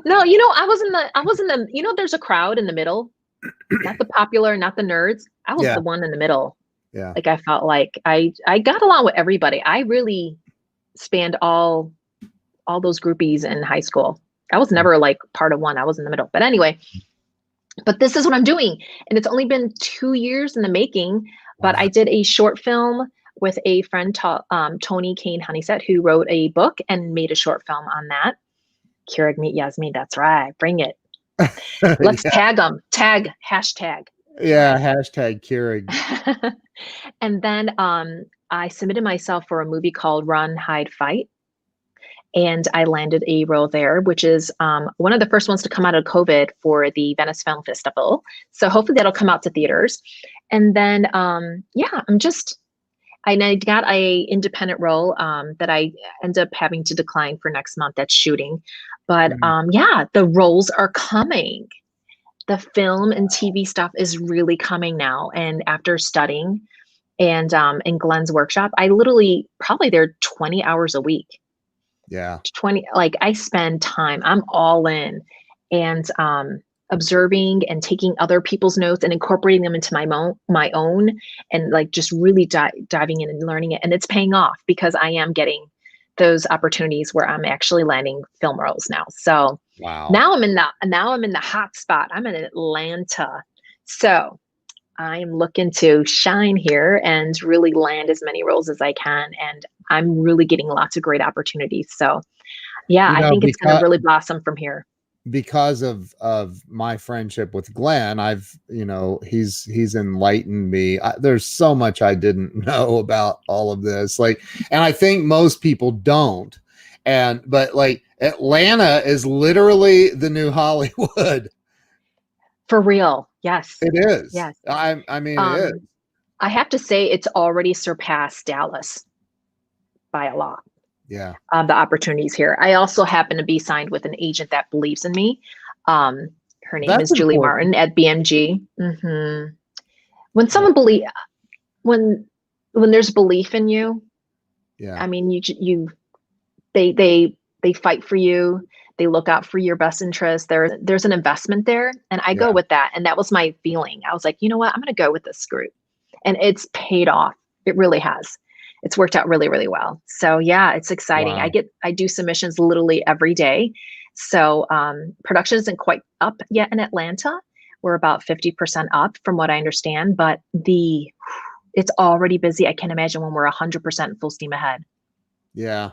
No, I was in the, there's a crowd in the middle, not the popular, not the nerds. I was Yeah. the one in the middle. Yeah. Like I felt like I got along with everybody. I really spanned all those groupies in high school. I was never like part of one. I was in the middle. But anyway, but this is what I'm doing. And it's only been 2 years in the making, but Wow. I did a short film with a friend, Tony Kane Honeysett, who wrote a book and made a short film on that. Keurig meet Yasmine. That's right. Bring it. Let's Yeah. tag them. Tag, hashtag. Yeah. Hashtag Keurig. And then I submitted myself for a movie called Run, Hide, Fight. And I landed a role there, which is one of the first ones to come out of COVID for the Venice Film Festival. So hopefully that'll come out to theaters. And then, yeah, I got a independent role that I end up having to decline for next month. That's shooting. But Mm. yeah, the roles are coming. The film and TV stuff is really coming now. And after studying and in Glenn's workshop, I literally probably there 20 hours a week. Yeah. 20, like I spend time, I'm all in, and observing and taking other people's notes and incorporating them into my own, and like just really diving in and learning it. And it's paying off because I am getting those opportunities where I'm actually landing film roles now. So Wow. now I'm in the hot spot. I'm in Atlanta. So I'm looking to shine here and really land as many roles as I can. And I'm really getting lots of great opportunities. So yeah, You I know, think it's going to because really blossom from here. because of my friendship with Glenn, I've, he's enlightened me. There's so much I didn't know about all of this. Like, and I think most people don't. But like Atlanta is literally the new Hollywood. For real. Yes. It is. Yes. I mean, it is. I have to say it's already surpassed Dallas by a lot. Yeah. The opportunities here. I also happen to be signed with an agent that believes in me. Her name That's is Julie important. Martin at BMG. When someone when there's belief in you, Yeah. I mean, they fight for you. They look out for your best interest. There's an investment there, and I go with that. And that was my feeling. I was like, you know what? I'm going to go with this group, and it's paid off. It really has. It's worked out really, really well. So yeah, it's exciting. Wow. I do submissions literally every day. So production isn't quite up yet in Atlanta. We're about 50% up from what I understand, but it's already busy. I can't imagine when we're 100% full steam ahead. Yeah.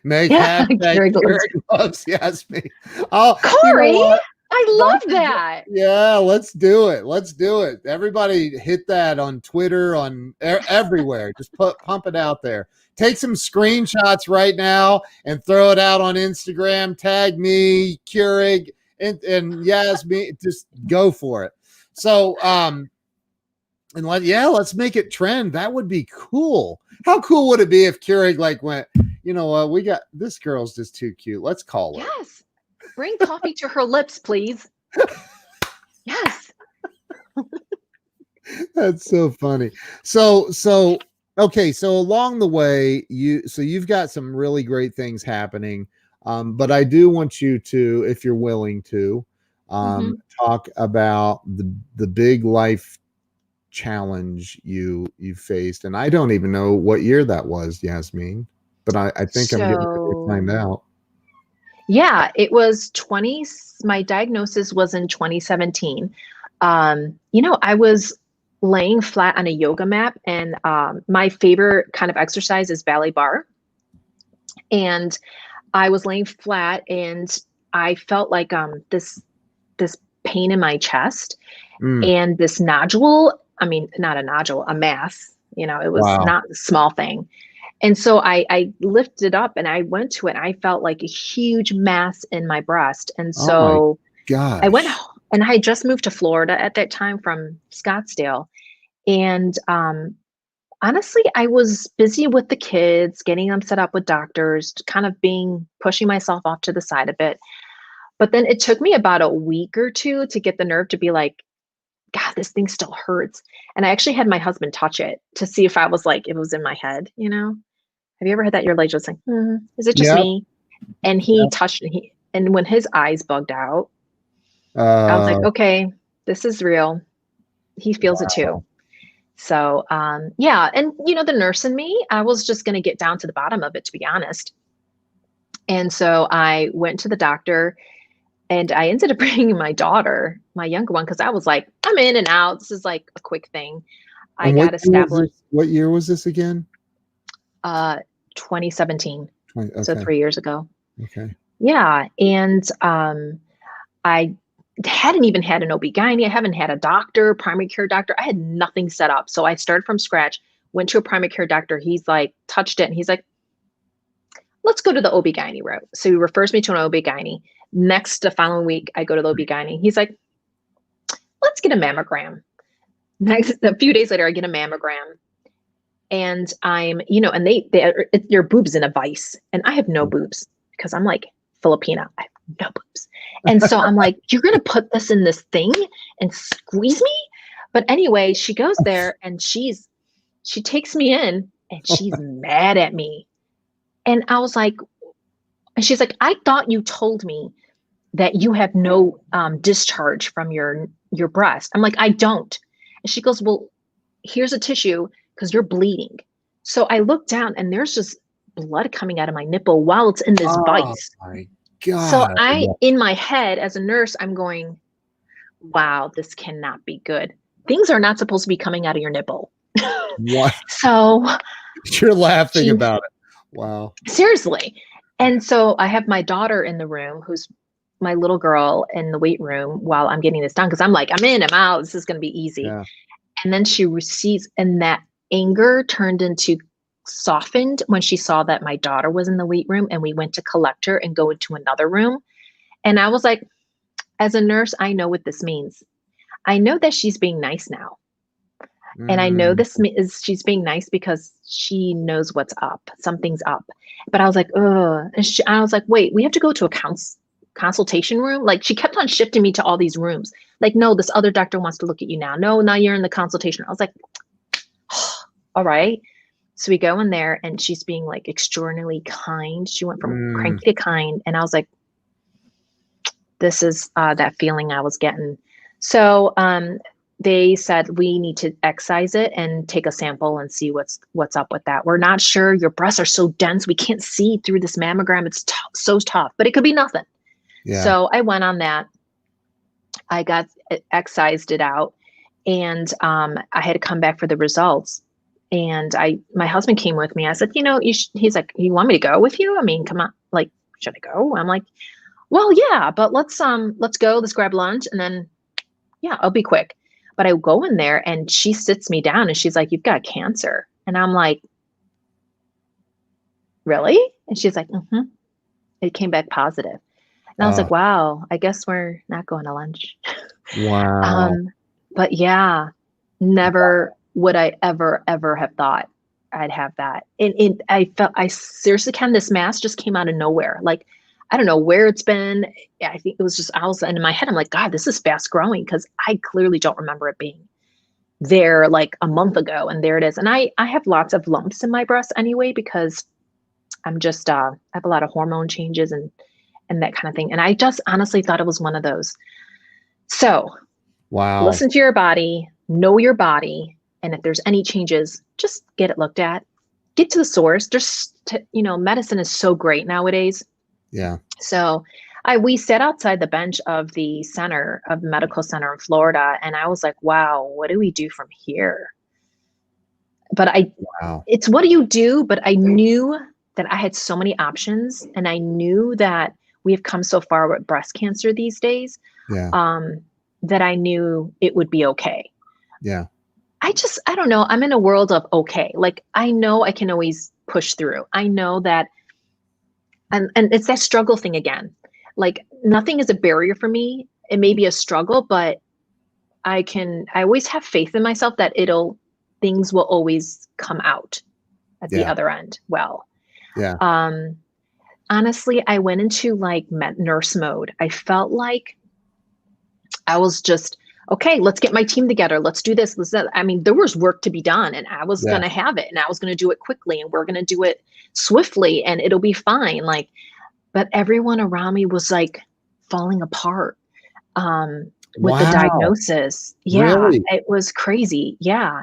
Make hashtag Keurig loves Yasmine. Oh, Corey, you know what? I love that. Yeah, let's do it. Let's do it. Everybody hit that on Twitter, on everywhere. Just pump it out there. Take some screenshots right now and throw it out on Instagram. Tag me, Keurig, and Yasmine. Just go for it. So, let's make it trend. That would be cool. How cool would it be if Keurig like went, we got this girl's just too cute. Let's call her. Yes. Bring coffee to her lips, please. Yes. That's so funny. So okay, so along the way, you've got some really great things happening. But I do want you to, if you're willing to, talk about the big life challenge you faced. And I don't even know what year that was, Yasmine, but I think I'm getting ready to find out. Yeah, it was my diagnosis was in 2017. I was laying flat on a yoga mat, and my favorite kind of exercise is ballet bar. And I was laying flat, and I felt like this pain in my chest and this nodule. I mean, not a nodule, a mass. It was not a small thing. And so I lifted up and I went to it, and I felt like a huge mass in my breast. And so I went, and I had just moved to Florida at that time from Scottsdale. And honestly, I was busy with the kids, getting them set up with doctors, kind of pushing myself off to the side a bit. But then it took me about a week or two to get the nerve to be like, God, this thing still hurts. And I actually had my husband touch it to see if it was in my head, Have you ever had that? You're like, just like, is it just me? And he touched it. And when his eyes bugged out, I was like, okay, this is real. He feels it too. So, yeah. And, the nurse in me, I was just going to get down to the bottom of it, to be honest. And so I went to the doctor, and I ended up bringing my daughter, my younger one, because I was like, I'm in and out. This is like a quick thing. I got established. What year was this again? 2017. Okay. So 3 years ago. Okay. Yeah. And I hadn't even had an OB-GYN. I haven't had a doctor, primary care doctor. I had nothing set up. So I started from scratch, went to a primary care doctor. He's like, touched it. And he's like, let's go to the OB-GYN route. So he refers me to an OB-GYN. The following week, I go to the OB-GYN. He's like, let's get a mammogram. A few days later, I get a mammogram. And I'm, and your boobs in a vice. And I have no boobs because I'm like Filipina. I have no boobs. And so I'm like, you're going to put this in this thing and squeeze me? But anyway, she goes there and she takes me in and she's mad at me. And I was like, and she's like, I thought you told me that you have no discharge from your breast. I'm like, I don't. And she goes, well, here's a tissue because you're bleeding. So I look down and there's just blood coming out of my nipple while it's in this vice. My God. So in my head as a nurse, I'm going, wow, this cannot be good. Things are not supposed to be coming out of your nipple. What? So you're laughing about it. Wow. Seriously. And so I have my daughter in the room, who's my little girl in the weight room while I'm getting this done. Cause I'm like, I'm in, I'm out. This is going to be easy. Yeah. And then she receives, and that anger turned into softened when she saw that my daughter was in the weight room and we went to collect her and go into another room. And I was like, as a nurse, I know what this means. I know that she's being nice now. And I know this is she's being nice because she knows what's up. Something's up. But I was like, ugh. And I was like, wait, we have to go to a consultation room. Like she kept on shifting me to all these rooms. Like, no, this other doctor wants to look at you now. No, now you're in the consultation. I was like, all right. So we go in there and she's being like extraordinarily kind. She went from cranky to kind. And I was like, this is that feeling I was getting. So they said, we need to excise it and take a sample and see what's up with that. We're not sure. Your breasts are so dense. We can't see through this mammogram. It's so tough, but it could be nothing. Yeah. So I went on that. I got excised it out, and I had to come back for the results. And my husband came with me. I said, he's like, you want me to go with you? I mean, come on, like, should I go? I'm like, well, yeah, but let's go, let's grab lunch. And then, yeah, I'll be quick. But I go in there and she sits me down and she's like, you've got cancer. And I'm like, really? And she's like, it came back positive. And I was like, wow, I guess we're not going to lunch. Wow. But yeah, never would I ever have thought I'd have that. And I seriously, Ken, this mass just came out of nowhere. Like, I don't know where it's been. I think it was just, in my head, I'm like, God, this is fast growing, because I clearly don't remember it being there like a month ago. And there it is. And I have lots of lumps in my breast anyway, because I'm just, I have a lot of hormone changes and that kind of thing. And I just honestly thought it was one of those. So wow. Listen to your body, know your body. And if there's any changes, just get it looked at, get to the source. Medicine is so great nowadays. Yeah. So we sat outside the bench of the medical center in Florida. And I was like, wow, what do we do from here? But it's what do you do? But I knew that I had so many options, and I knew that we have come so far with breast cancer these days. Yeah. That I knew it would be okay. Yeah. I don't know. I'm in a world of okay. Like, I know I can always push through. I know that, and it's that struggle thing again. Like, nothing is a barrier for me. It may be a struggle, but I always have faith in myself that things will always come out at the other end. Well, yeah. Honestly, I went into like nurse mode. I felt like I was just, okay, let's get my team together. Let's do this. I mean, there was work to be done, and I was going to have it, and I was going to do it quickly, and we're going to do it swiftly, and it'll be fine. Like, but everyone around me was like falling apart with the diagnosis. Yeah, really? It was crazy. Yeah.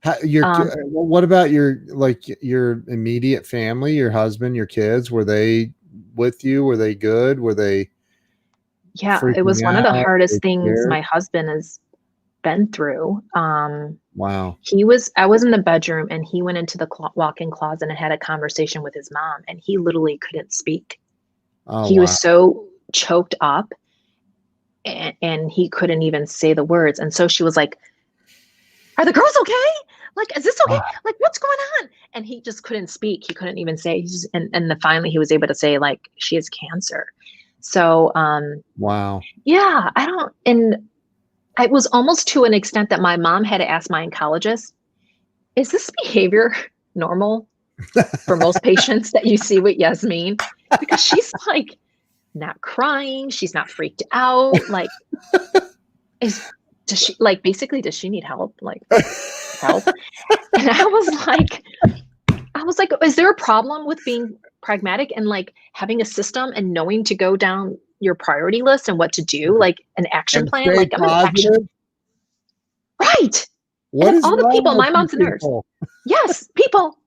What about your immediate family, your husband, your kids? Were they with you? Were they good? Were they? Yeah, it was one of the hardest things my husband has been through. Wow. I was in the bedroom, and he went into the walk-in closet and had a conversation with his mom, and he literally couldn't speak. He was so choked up, and he couldn't even say the words. And so she was like, are the girls okay? Like, is this okay? Like, what's going on? And he just couldn't speak. He couldn't even say, finally he was able to say, like, she has cancer. So, wow. Yeah, and it was almost to an extent that my mom had to ask my oncologist, is this behavior normal for most patients that you see with Yasmine? Because she's like not crying. She's not freaked out. Like, does she need help? Like, help? And I was like, is there a problem with being pragmatic and like having a system and knowing to go down your priority list and what to do, like an action plan? Like, I'm an action. Right. What is all the people? My mom's a nurse. Yes, people,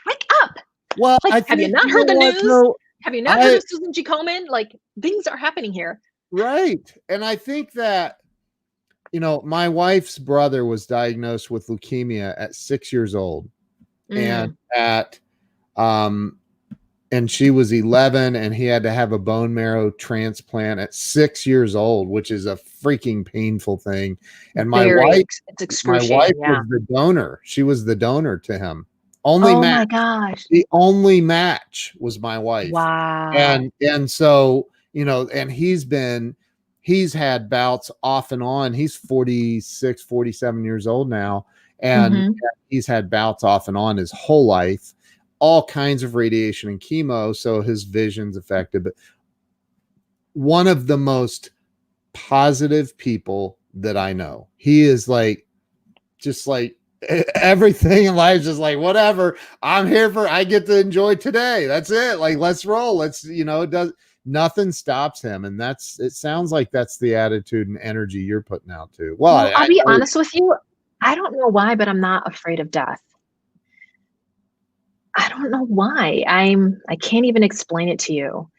wake up. Well, like, have you not heard the news? Have you not heard of Susan G. Komen? Like, things are happening here. Right. And I think that, my wife's brother was diagnosed with leukemia at 6 years old. And at and she was 11, and he had to have a bone marrow transplant at 6 years old, which is a freaking painful thing. And It's my wife excruciating. was Yeah. the donor. She was the donor to him. Only Oh match. my gosh. The only match was my wife. Wow. And so, and he's had bouts off and on. He's 46, 47 years old now. And Hmm. he's had bouts off and on his whole life, all kinds of radiation and chemo. So his vision's affected. But one of the most positive people that I know, he is like, just like everything in life is just like, whatever, I get to enjoy today. That's it. Like, let's roll. Nothing stops him. And it sounds like that's the attitude and energy you're putting out too. Well, Well, I'll I be know. honest with you. I don't know why, but I'm not afraid of death. I don't know why. I can't even explain it to you.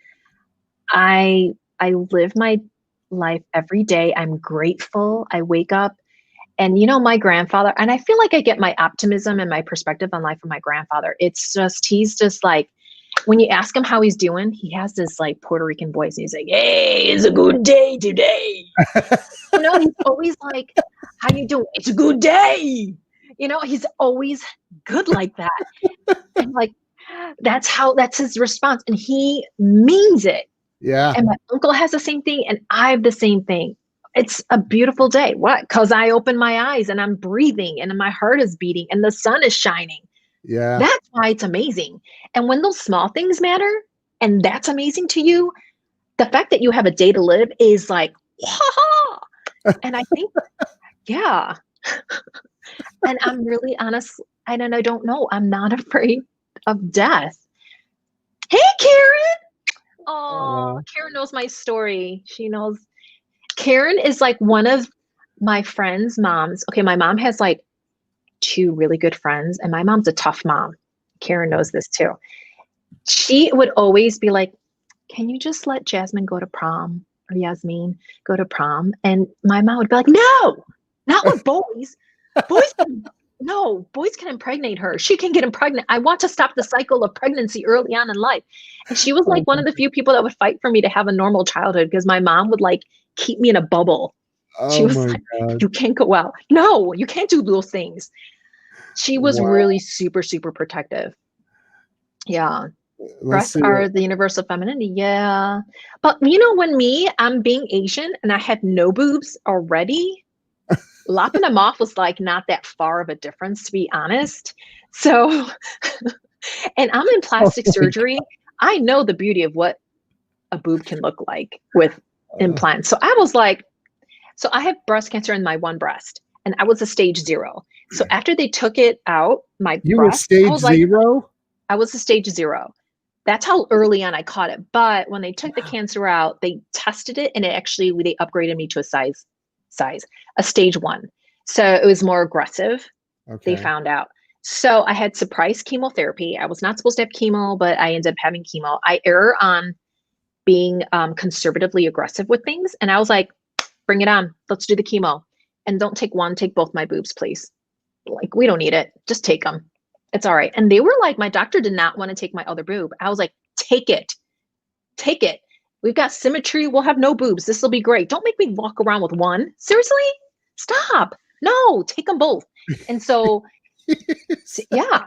I live my life every day. I'm grateful. I wake up and my grandfather, and I feel like I get my optimism and my perspective on life from my grandfather. He's just like, when you ask him how he's doing, he has this like Puerto Rican voice. And he's like, "Hey, it's a good day today." He's always like, "How you doing? It's a good day." He's always good like that. And like, that's his response. And he means it. Yeah. And my uncle has the same thing. And I have the same thing. It's a beautiful day. What? Because I open my eyes and I'm breathing and my heart is beating and the sun is shining. Yeah. That's why it's amazing. And when those small things matter and that's amazing to you, the fact that you have a day to live is like, ha. And I think, yeah. And I'm really honest. I don't know. I'm not afraid of death. Hey, Karen. Oh, Karen knows my story. She knows. Karen is like one of my friends' moms. Okay, my mom has like 2 really good friends, and my mom's a tough mom. Karen knows this too. She would always be like, "Can you just let Jasmine go to prom, or Yasmine go to prom?" And my mom would be like, "No, not with boys. Boys can impregnate her. She can get impregnated. I want to stop the cycle of pregnancy early on in life." And she was like one of the few people that would fight for me to have a normal childhood, because my mom would like keep me in a bubble. She Oh was my like, God. "You can't go out. No, you can't do those things." She was Wow. really super, super protective. Yeah. Let's Breasts see. are the universal femininity. Yeah. But I'm being Asian and I had no boobs already, lopping them off was like not that far of a difference, to be honest. So, and I'm in plastic surgery. I know the beauty of what a boob can look like with implants. So I was like, so I have breast cancer in my one breast, and I was a stage 0. So after they took it out, my You were breast, I stage was like, 0? I was a stage 0. That's how early on I caught it. But when they took the cancer out, they tested it, and they upgraded me to a stage 1. So it was more aggressive. Okay. They found out. So I had surprise chemotherapy. I was not supposed to have chemo, but I ended up having chemo. I err on being conservatively aggressive with things. And I was like, bring it on. Let's do the chemo. And don't take one, take both my boobs, please. Like, we don't need it. Just take them. It's all right. And they were like, my doctor did not want to take my other boob. I was like, take it. Take it. We've got symmetry. We'll have no boobs. This will be great. Don't make me walk around with one. Seriously? Stop. No, take them both. And so, yeah.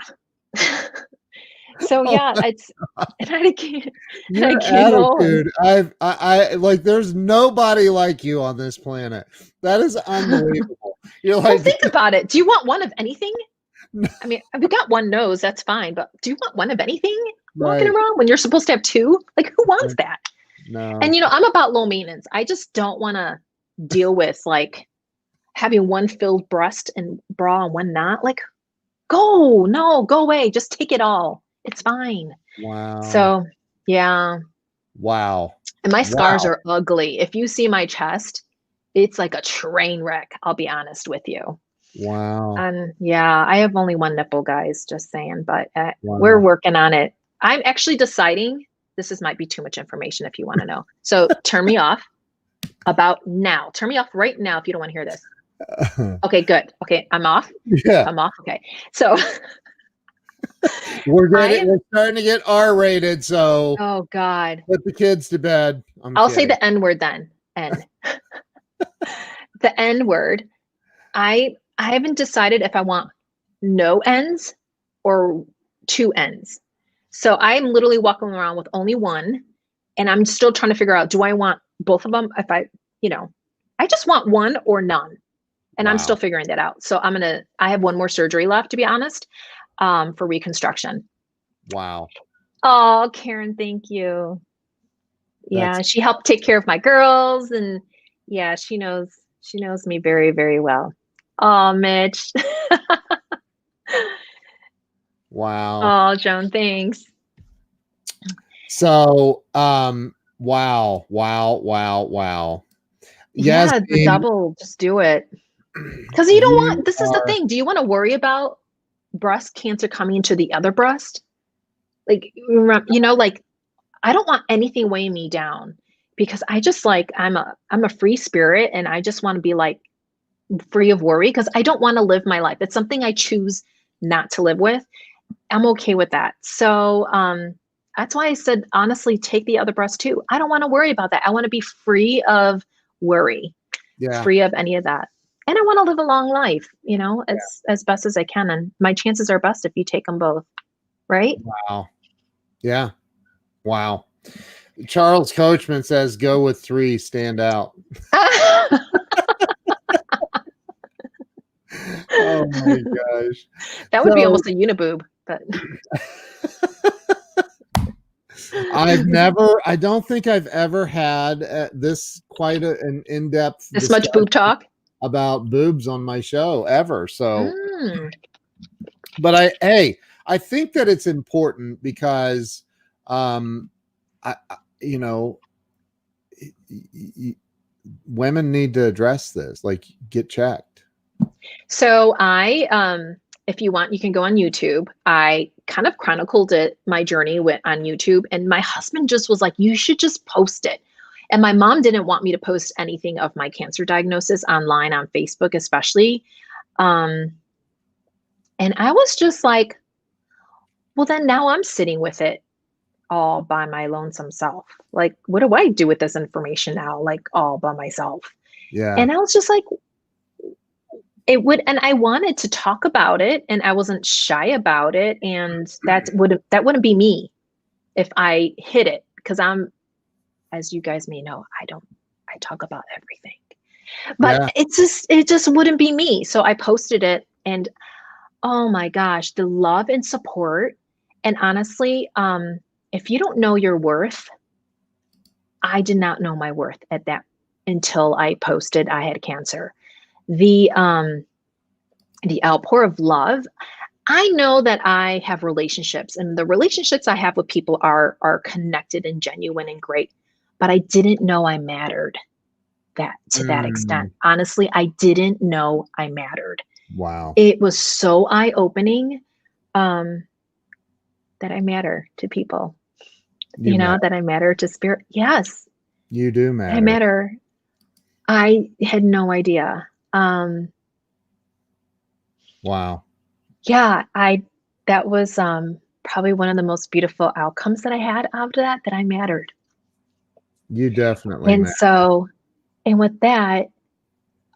So yeah, Your attitude. I like, there's nobody like you on this planet. That is unbelievable. You're like, well, think about it. Do you want one of anything? I mean, we got one nose, that's fine, but do you want one of anything walking around when you're supposed to have 2? Like, who wants that? No. And I'm about low maintenance. I just don't want to deal with like having one filled breast and bra and one not. Like, go away. Just take it all. It's fine. Wow. So, yeah. Wow. And my scars are ugly. If you see my chest, it's like a train wreck. I'll be honest with you. Wow. And yeah, I have only one nipple, guys, just saying, but we're working on it. I'm actually deciding, might be too much information if you want to know. So turn me off about now. Turn me off right now if you don't want to hear this. Okay, good. Okay, I'm off. Yeah. I'm off. Okay. So We're I starting to get R-rated, so oh God. put the kids to bed. I'm I'll say kidding. the N word then. N. The N word. I haven't decided if I want no N's or two N's. So I'm literally walking around with only one, and I'm still trying to figure out, do I want both of them? If I, I just want one or none. And I'm still Wow. figuring that out. So I have one more surgery left, to be honest, for reconstruction. Wow. Oh, Karen, thank you. Yeah, That's she helped take care of my girls, and yeah, she knows me very, very well. Oh, Mitch. wow. Oh, Joan, thanks. So, wow, wow, wow, wow. Yeah, the Yasmine, double, just do it. Because you don't you want, this is the are, thing. Do you want to worry about breast cancer coming into the other breast? Like, like I don't want anything weighing me down because I just like I'm a free spirit and I just want to be like free of worry because I don't want to live my life. It's something I choose not to live with. I'm okay with that. So that's why I said honestly, take the other breast too. I don't want to worry about that. I want to be free of worry, yeah, free of any of that. And I want to live a long life, yeah. as best as I can. And my chances are best if you take them both, right? Wow. Yeah. Wow. Charles Coachman says, go with 3, stand out. Oh my gosh. That would be So almost a uniboob, but I don't think I've ever had this quite an in-depth this much discussion boob talk. about boobs on my show ever. So, Mm. but I think that it's important because, you know, women need to address this, like get checked. So if you want, you can go on YouTube. I kind of chronicled my journey on YouTube, and my husband just was like, "You should just post it." And my mom didn't want me to post anything of my cancer diagnosis online on Facebook, especially. Um, and I was just like, "Well, then now I'm sitting with it all by my lonesome self. Like, what do I do with this information now? Like, all by myself." Yeah. And I was just like, and I wanted to talk about it and I wasn't shy about it. And that wouldn't be me if I hid it. Cause as you guys may know, I talk about everything, but Yeah. it just wouldn't be me. So I posted it and oh my gosh, the love and support. And honestly, if you don't know your worth, I did not know my worth at that until I posted I had cancer. The outpour of love. I know that I have relationships and the relationships I have with people are connected and genuine and great, but I didn't know I mattered that to that extent. Honestly, I didn't know I mattered. Wow. It was so eye-opening that I matter to people, You matter. that I matter to spirit. Yes, You do I matter. matter. I had no idea. Wow. Yeah, that was probably one of the most beautiful outcomes that I had after that I mattered. You definitely And matter. so, and with that,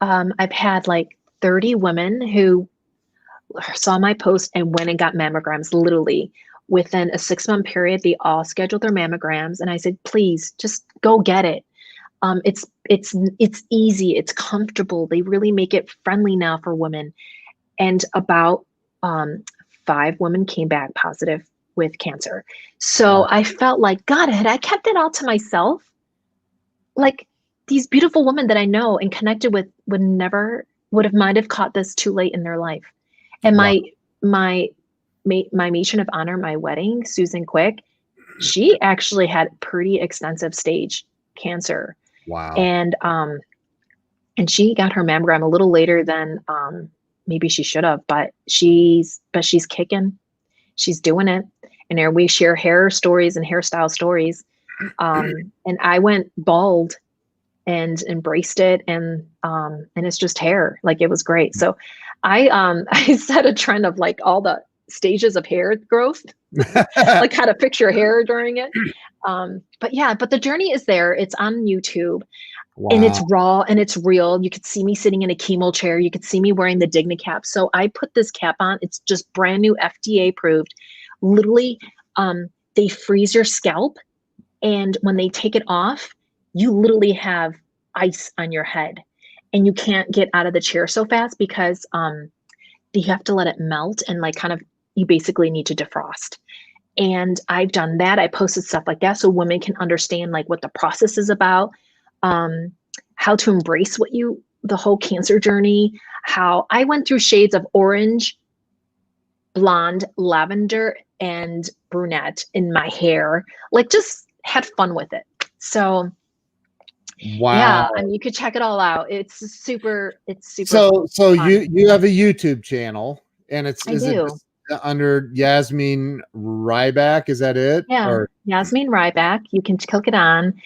I've had like 30 women who saw my post and went and got mammograms literally within a 6-month period. They all scheduled their mammograms, and I said, please just go get it. It's easy, it's comfortable. They really make it friendly now for women. And about 5 women came back positive with cancer. So Wow. I felt like, God, had I kept it all to myself, like these beautiful women that I know and connected with would have might have caught this too late in their life. And Wow. my matron of honor, my wedding, Susan Quick, she actually had pretty extensive stage cancer. Wow. And she got her mammogram a little later than maybe she should have, but she's kicking. She's doing it. And there we share hair stories and hairstyle stories. And I went bald and embraced it, and it's just hair. Like it was great. So I I set a trend of like all the stages of hair growth, like how to fix your hair during it. But yeah, but the journey is there. It's on YouTube. And it's Wow. raw and it's real. You could see me sitting in a chemo chair. You could see me wearing the Digna cap. So I put this cap on. It's just brand new, FDA approved. Literally, they freeze your scalp. And when they take it off, you literally have ice on your head. And you can't get out of the chair so fast because you have to let it melt and like kind of, you basically need to defrost. And I've done that. I posted stuff like that so women can understand like what the process is about. How to embrace the whole cancer journey, how I went through shades of orange, blonde, lavender, and brunette in my hair, like just had fun with it. So yeah, Wow. I mean, you could check it all out. It's super So fun. you have a YouTube channel, and I is it do. just under Yasmine Ryback? Is that it? Yeah. Or Yasmine Ryback. You can click it on.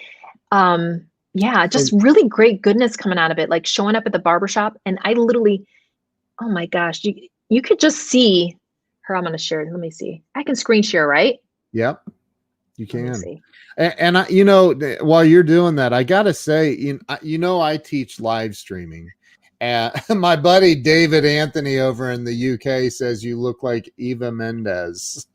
Yeah, just and- really great goodness coming out of it. Like showing up at the barbershop, and I literally, oh my gosh, you could just see her. I'm gonna share. Let me see. I can screen share, right? yep, you Let me can. see. And I, while you're doing that, I gotta say, I teach live streaming, and my buddy David Anthony over in the UK says you look like Eva Mendes.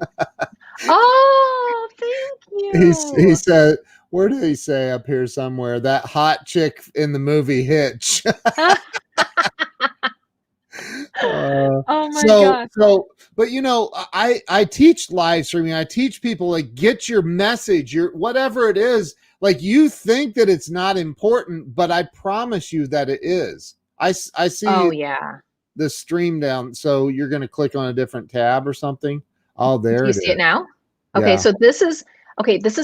Oh, thank He you. said, where did he say up here somewhere? That hot chick in the movie Hitch. Oh my So, gosh. but I teach live streaming. I teach people like get your message, your whatever it is. Like you think that it's not important, but I promise you that it is. I Oh see yeah. the stream down. So you're going to click on a different tab or something. Oh, Do there you it see it is. now? Okay, Yeah. so this is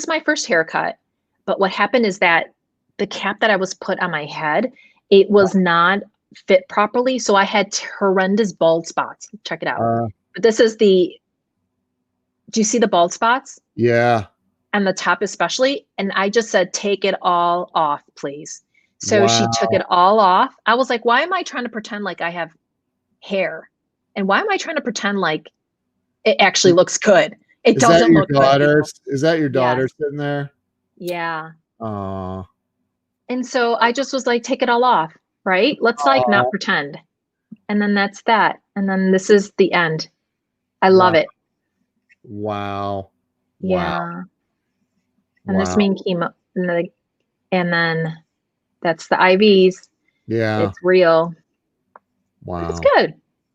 my first haircut. But what happened is that the cap that I was put on my head, it was not fit properly. So I had horrendous bald spots. Check it out. Uh, But do you see the bald spots? yeah. And the top especially? And I just said, take it all off, please. So she Wow. took it all off. I was like, why am I trying to pretend like I have hair? And why am I trying to pretend like it actually looks good? It Is that doesn't your look good, daughter? people. Is that your daughter Yes. sitting there? Yeah. Oh. And so I just was like, take it all off, right? Let's like not pretend. And then that's that. And then this is the end. I love Wow. it. Wow. Yeah. And this Wow. mean chemo. And then that's the IVs. Yeah. It's real. Wow. It's good.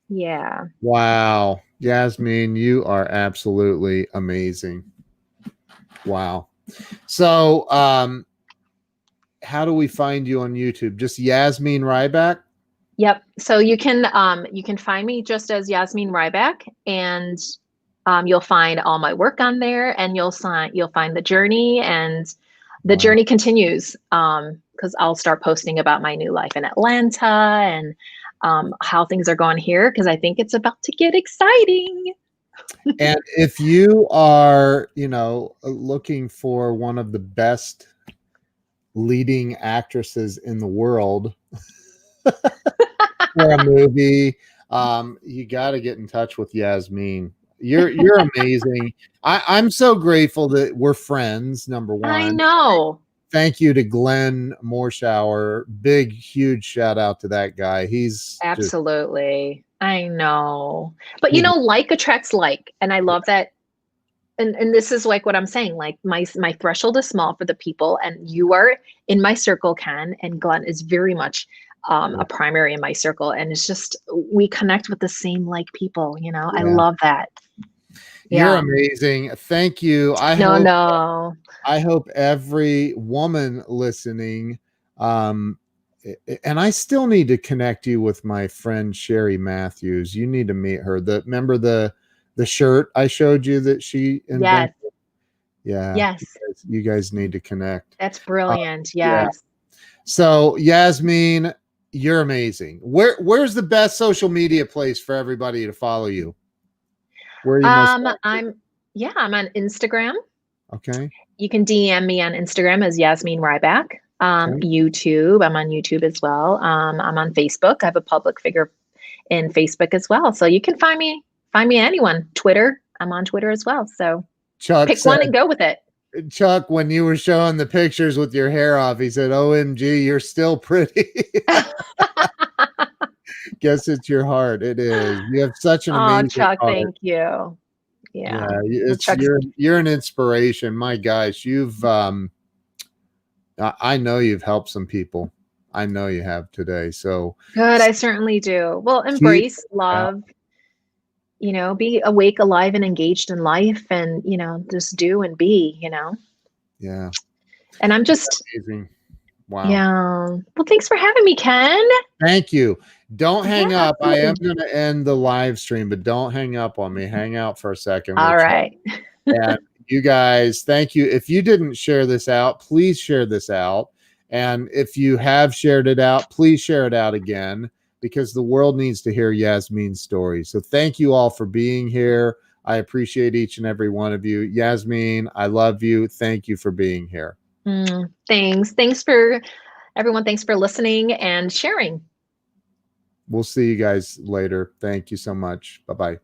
Yeah. Wow. Yasmine, you are absolutely amazing. Wow. So, how do we find you on YouTube? Just Yasmine Ryback? Yep. So you can find me just as Yasmine Ryback, and you'll find all my work on there, and you'll find the journey, and the Wow. journey continues. Because I'll start posting about my new life in Atlanta and how things are going here, because I think it's about to get exciting. And if you are, looking for one of the best leading actresses in the world for a movie, you got to get in touch with Yasmine. You're amazing. I'm so grateful that we're friends. Number one, I know. thank you to Glenn Morshower. Big, huge shout out to that guy. He's Absolutely. I know. But Just, like attracts like, and I love that. And this is like what I'm saying, like my threshold is small for the people, and you are in my circle, Ken, and Glenn is very much a primary in my circle. And it's just, we connect with the same like people, I love that. You're amazing. Thank you. I hope every woman listening, and I still need to connect you with my friend Sherry Matthews. You need to meet her. Remember the shirt I showed you that she invented? Yes. Yeah. Yes. You guys need to connect. That's brilliant. Yes. Yeah. So Yasmine, you're amazing. Where's the best social media place for everybody to follow you? Where are you most I'm on Instagram. Okay. You can DM me on Instagram as Yasmine Ryback. YouTube, I'm on YouTube as well. I'm on Facebook. I have a public figure in Facebook as well. So you can find me find me anyone. Twitter. I'm on Twitter as well. So Chuck pick said, one and go with it. Chuck, when you were showing the pictures with your hair off, he said, OMG, you're still pretty. Guess it's your heart. It is. You have such an Oh, amazing Chuck, heart. thank you. Yeah. It's Chuck's you're an inspiration. My gosh, you've I know you've helped some people. I know you have today. So good. I certainly do. Well, keep embrace out. love, you know, be awake, alive, and engaged in life, and, you know, just do and be, you know. Yeah. And I'm just, Amazing. Wow. yeah. Well, thanks for having me, Ken. Thank you. Don't hang Yeah, up. I am absolutely. going to end the live stream, but don't hang up on me. Hang out for a second. All right. And you guys, thank you. If you didn't share this out, please share this out. And if you have shared it out, please share it out again, because the world needs to hear Yasmine's story. So thank you all for being here. I appreciate each and every one of you. Yasmine, I love you. Thank you for being here. Thanks. Thanks for everyone. Thanks for listening and sharing. We'll see you guys later. Thank you so much. Bye-bye.